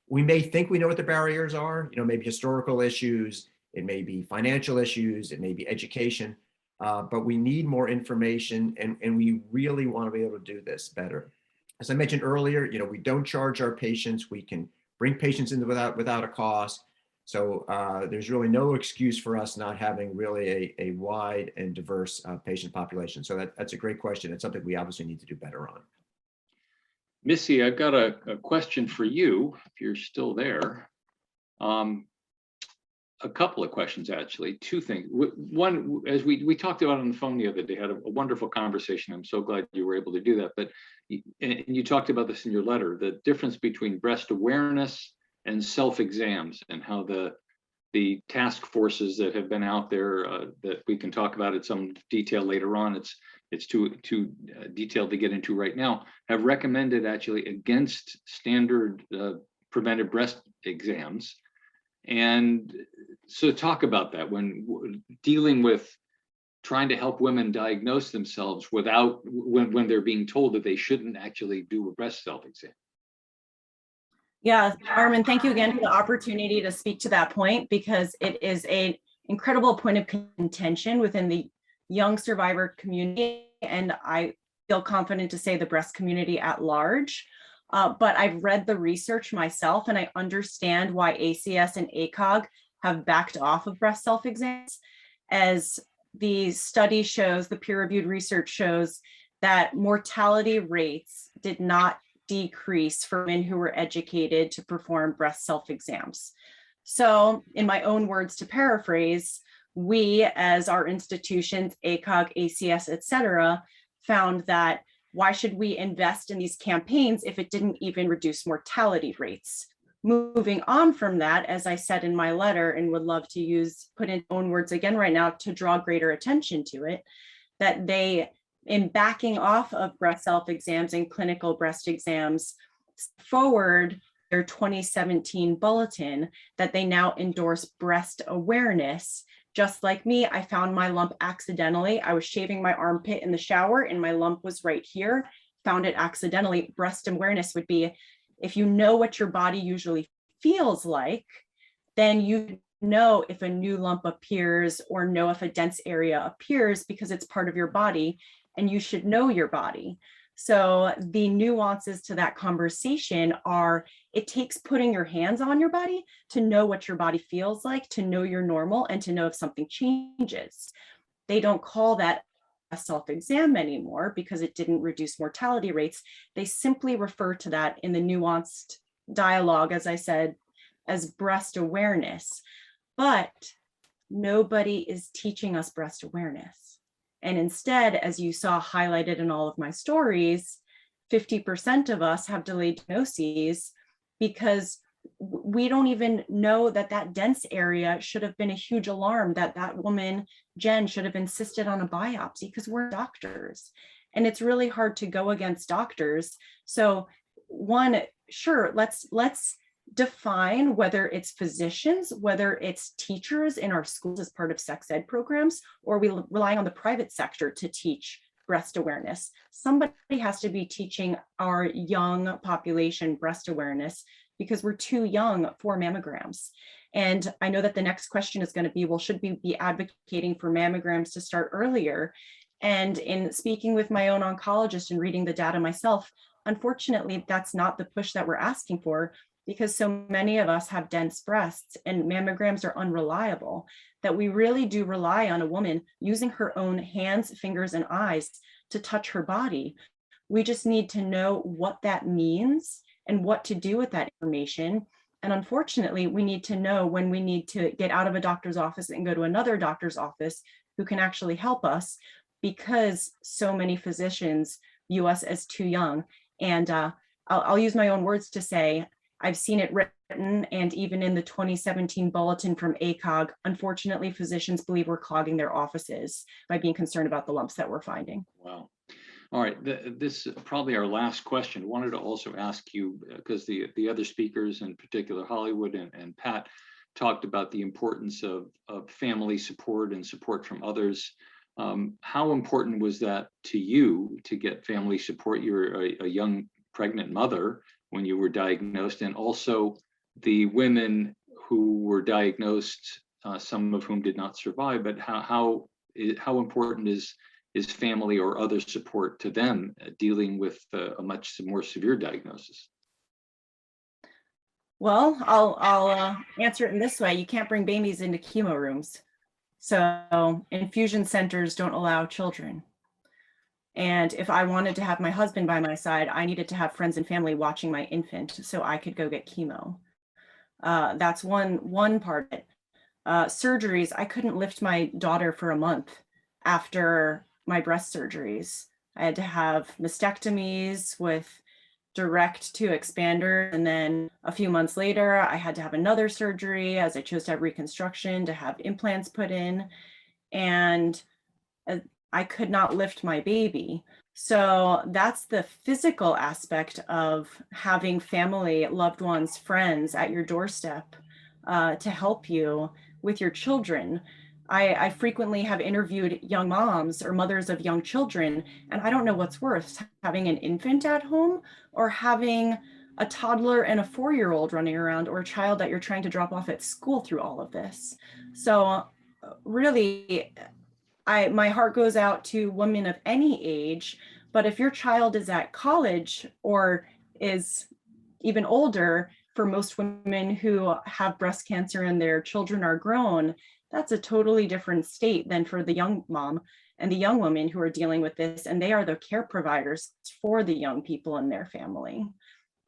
we may think we know what the barriers are, maybe historical issues, it may be financial issues, it may be education, but we need more information, and we really want to be able to do this better. As I mentioned earlier, we don't charge our patients. We can bring patients in without a cost. So there's really no excuse for us not having really a wide and diverse patient population. So that's a great question. It's something we obviously need to do better on. Missy, I've got a question for you, if you're still there. A couple of questions, actually, two things. One, as we talked about on the phone the other day, had a wonderful conversation. I'm so glad you were able to do that. But and you talked about this in your letter, the difference between breast awareness and self-exams, and how the task forces that have been out there that we can talk about in some detail later on, it's too detailed to get into right now, have recommended actually against standard preventive breast exams. And so talk about that when dealing with trying to help women diagnose themselves without when they're being told that they shouldn't actually do a breast self-exam. Yeah, Armin, thank you again for the opportunity to speak to that point, because it is an incredible point of contention within the young survivor community, and I feel confident to say the breast community at large. But I've read the research myself, and I understand why ACS and ACOG have backed off of breast self-exams, as the study shows, the peer-reviewed research shows that mortality rates did not decrease for men who were educated to perform breast self-exams. So in my own words, to paraphrase, we as our institutions, ACOG, ACS, et cetera, found that why should we invest in these campaigns if it didn't even reduce mortality rates? Moving on from that, as I said in my letter, and would love to put in own words again right now to draw greater attention to it, that they, in backing off of breast self-exams and clinical breast exams, forward their 2017 bulletin that they now endorse breast awareness. Just like me, I found my lump accidentally. I was shaving my armpit in the shower and my lump was right here, found it accidentally. Breast awareness would be, if you know what your body usually feels like, then you know if a new lump appears or know if a dense area appears because it's part of your body and you should know your body. So the nuances to that conversation are, it takes putting your hands on your body to know what your body feels like, to know you're normal, and to know if something changes. They don't call that a self-exam anymore because it didn't reduce mortality rates. They simply refer to that in the nuanced dialogue, as I said, as breast awareness. But nobody is teaching us breast awareness. And instead, as you saw highlighted in all of my stories, 50% of us have delayed diagnoses because we don't even know that that dense area should have been a huge alarm, that that woman, Jen, should have insisted on a biopsy because we're doctors. And it's really hard to go against doctors. So one, sure, let's define whether it's physicians, whether it's teachers in our schools as part of sex ed programs, or we rely on the private sector to teach breast awareness. Somebody has to be teaching our young population breast awareness because we're too young for mammograms. And I know that the next question is going to be, well, should we be advocating for mammograms to start earlier? And in speaking with my own oncologist and reading the data myself, unfortunately, that's not the push that we're asking for, because so many of us have dense breasts and mammograms are unreliable, that we really do rely on a woman using her own hands, fingers, and eyes to touch her body. We just need to know what that means and what to do with that information. And unfortunately, we need to know when we need to get out of a doctor's office and go to another doctor's office who can actually help us, because so many physicians view us as too young. And I'll use my own words to say, I've seen it written, and even in the 2017 bulletin from ACOG, unfortunately, physicians believe we're clogging their offices by being concerned about the lumps that we're finding. Wow. All right, this is probably our last question. I wanted to also ask you, because the other speakers, in particular Hollywood and Pat, talked about the importance of family support and support from others. How important was that to you to get family support? You're a young pregnant mother when you were diagnosed, and also the women who were diagnosed, some of whom did not survive, but how important is family or other support to them dealing with a much more severe diagnosis? Well, I'll answer it in this way. You can't bring babies into chemo rooms. So infusion centers don't allow children. And if I wanted to have my husband by my side, I needed to have friends and family watching my infant so I could go get chemo. That's one part of it. Surgeries, I couldn't lift my daughter for a month after my breast surgeries. I had to have mastectomies with direct to expander. And then a few months later, I had to have another surgery as I chose to have reconstruction to have implants put in. And I could not lift my baby. So that's the physical aspect of having family, loved ones, friends at your doorstep to help you with your children. I frequently have interviewed young moms or mothers of young children, and I don't know what's worse, having an infant at home or having a toddler and a 4-year-old running around, or a child that you're trying to drop off at school through all of this. So really, my heart goes out to women of any age, but if your child is at college or is even older, for most women who have breast cancer and their children are grown, that's a totally different state than for the young mom and the young women who are dealing with this, and they are the care providers for the young people in their family.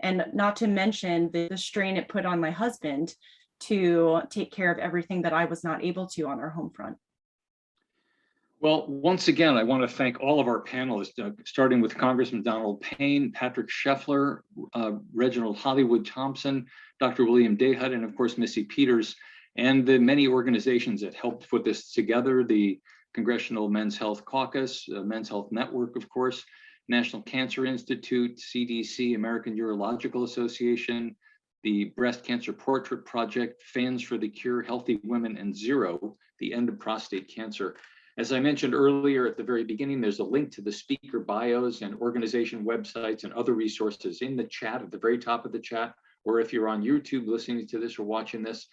And not to mention the strain it put on my husband to take care of everything that I was not able to on our home front. Well, once again, I want to thank all of our panelists, starting with Congressman Donald Payne, Patrick Sheffler, Reginold Hollywood Thompson, Dr. William Dahut, and of course, Missy Peters, and the many organizations that helped put this together, the Congressional Men's Health Caucus, Men's Health Network, of course, National Cancer Institute, CDC, American Urological Association, the Breast Cancer Portrait Project, Fans for the Cure, Healthy Women, and Zero, the End of Prostate Cancer. As I mentioned earlier at the very beginning, there's a link to the speaker bios and organization websites and other resources in the chat at the very top of the chat, or if you're on YouTube listening to this or watching this.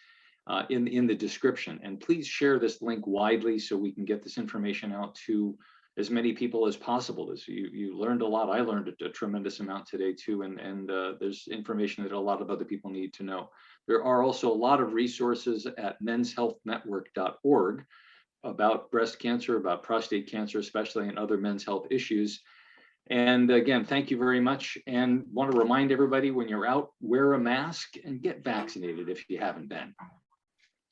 in the description. And please share this link widely so we can get this information out to as many people as possible. As you learned a lot, I learned a tremendous amount today too, and there's information that a lot of other people need to know. There are also a lot of resources at menshealthnetwork.org about breast cancer, about prostate cancer, especially, and other men's health issues. And again, thank you very much. And want to remind everybody, when you're out, wear a mask and get vaccinated if you haven't been.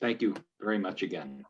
Thank you very much again.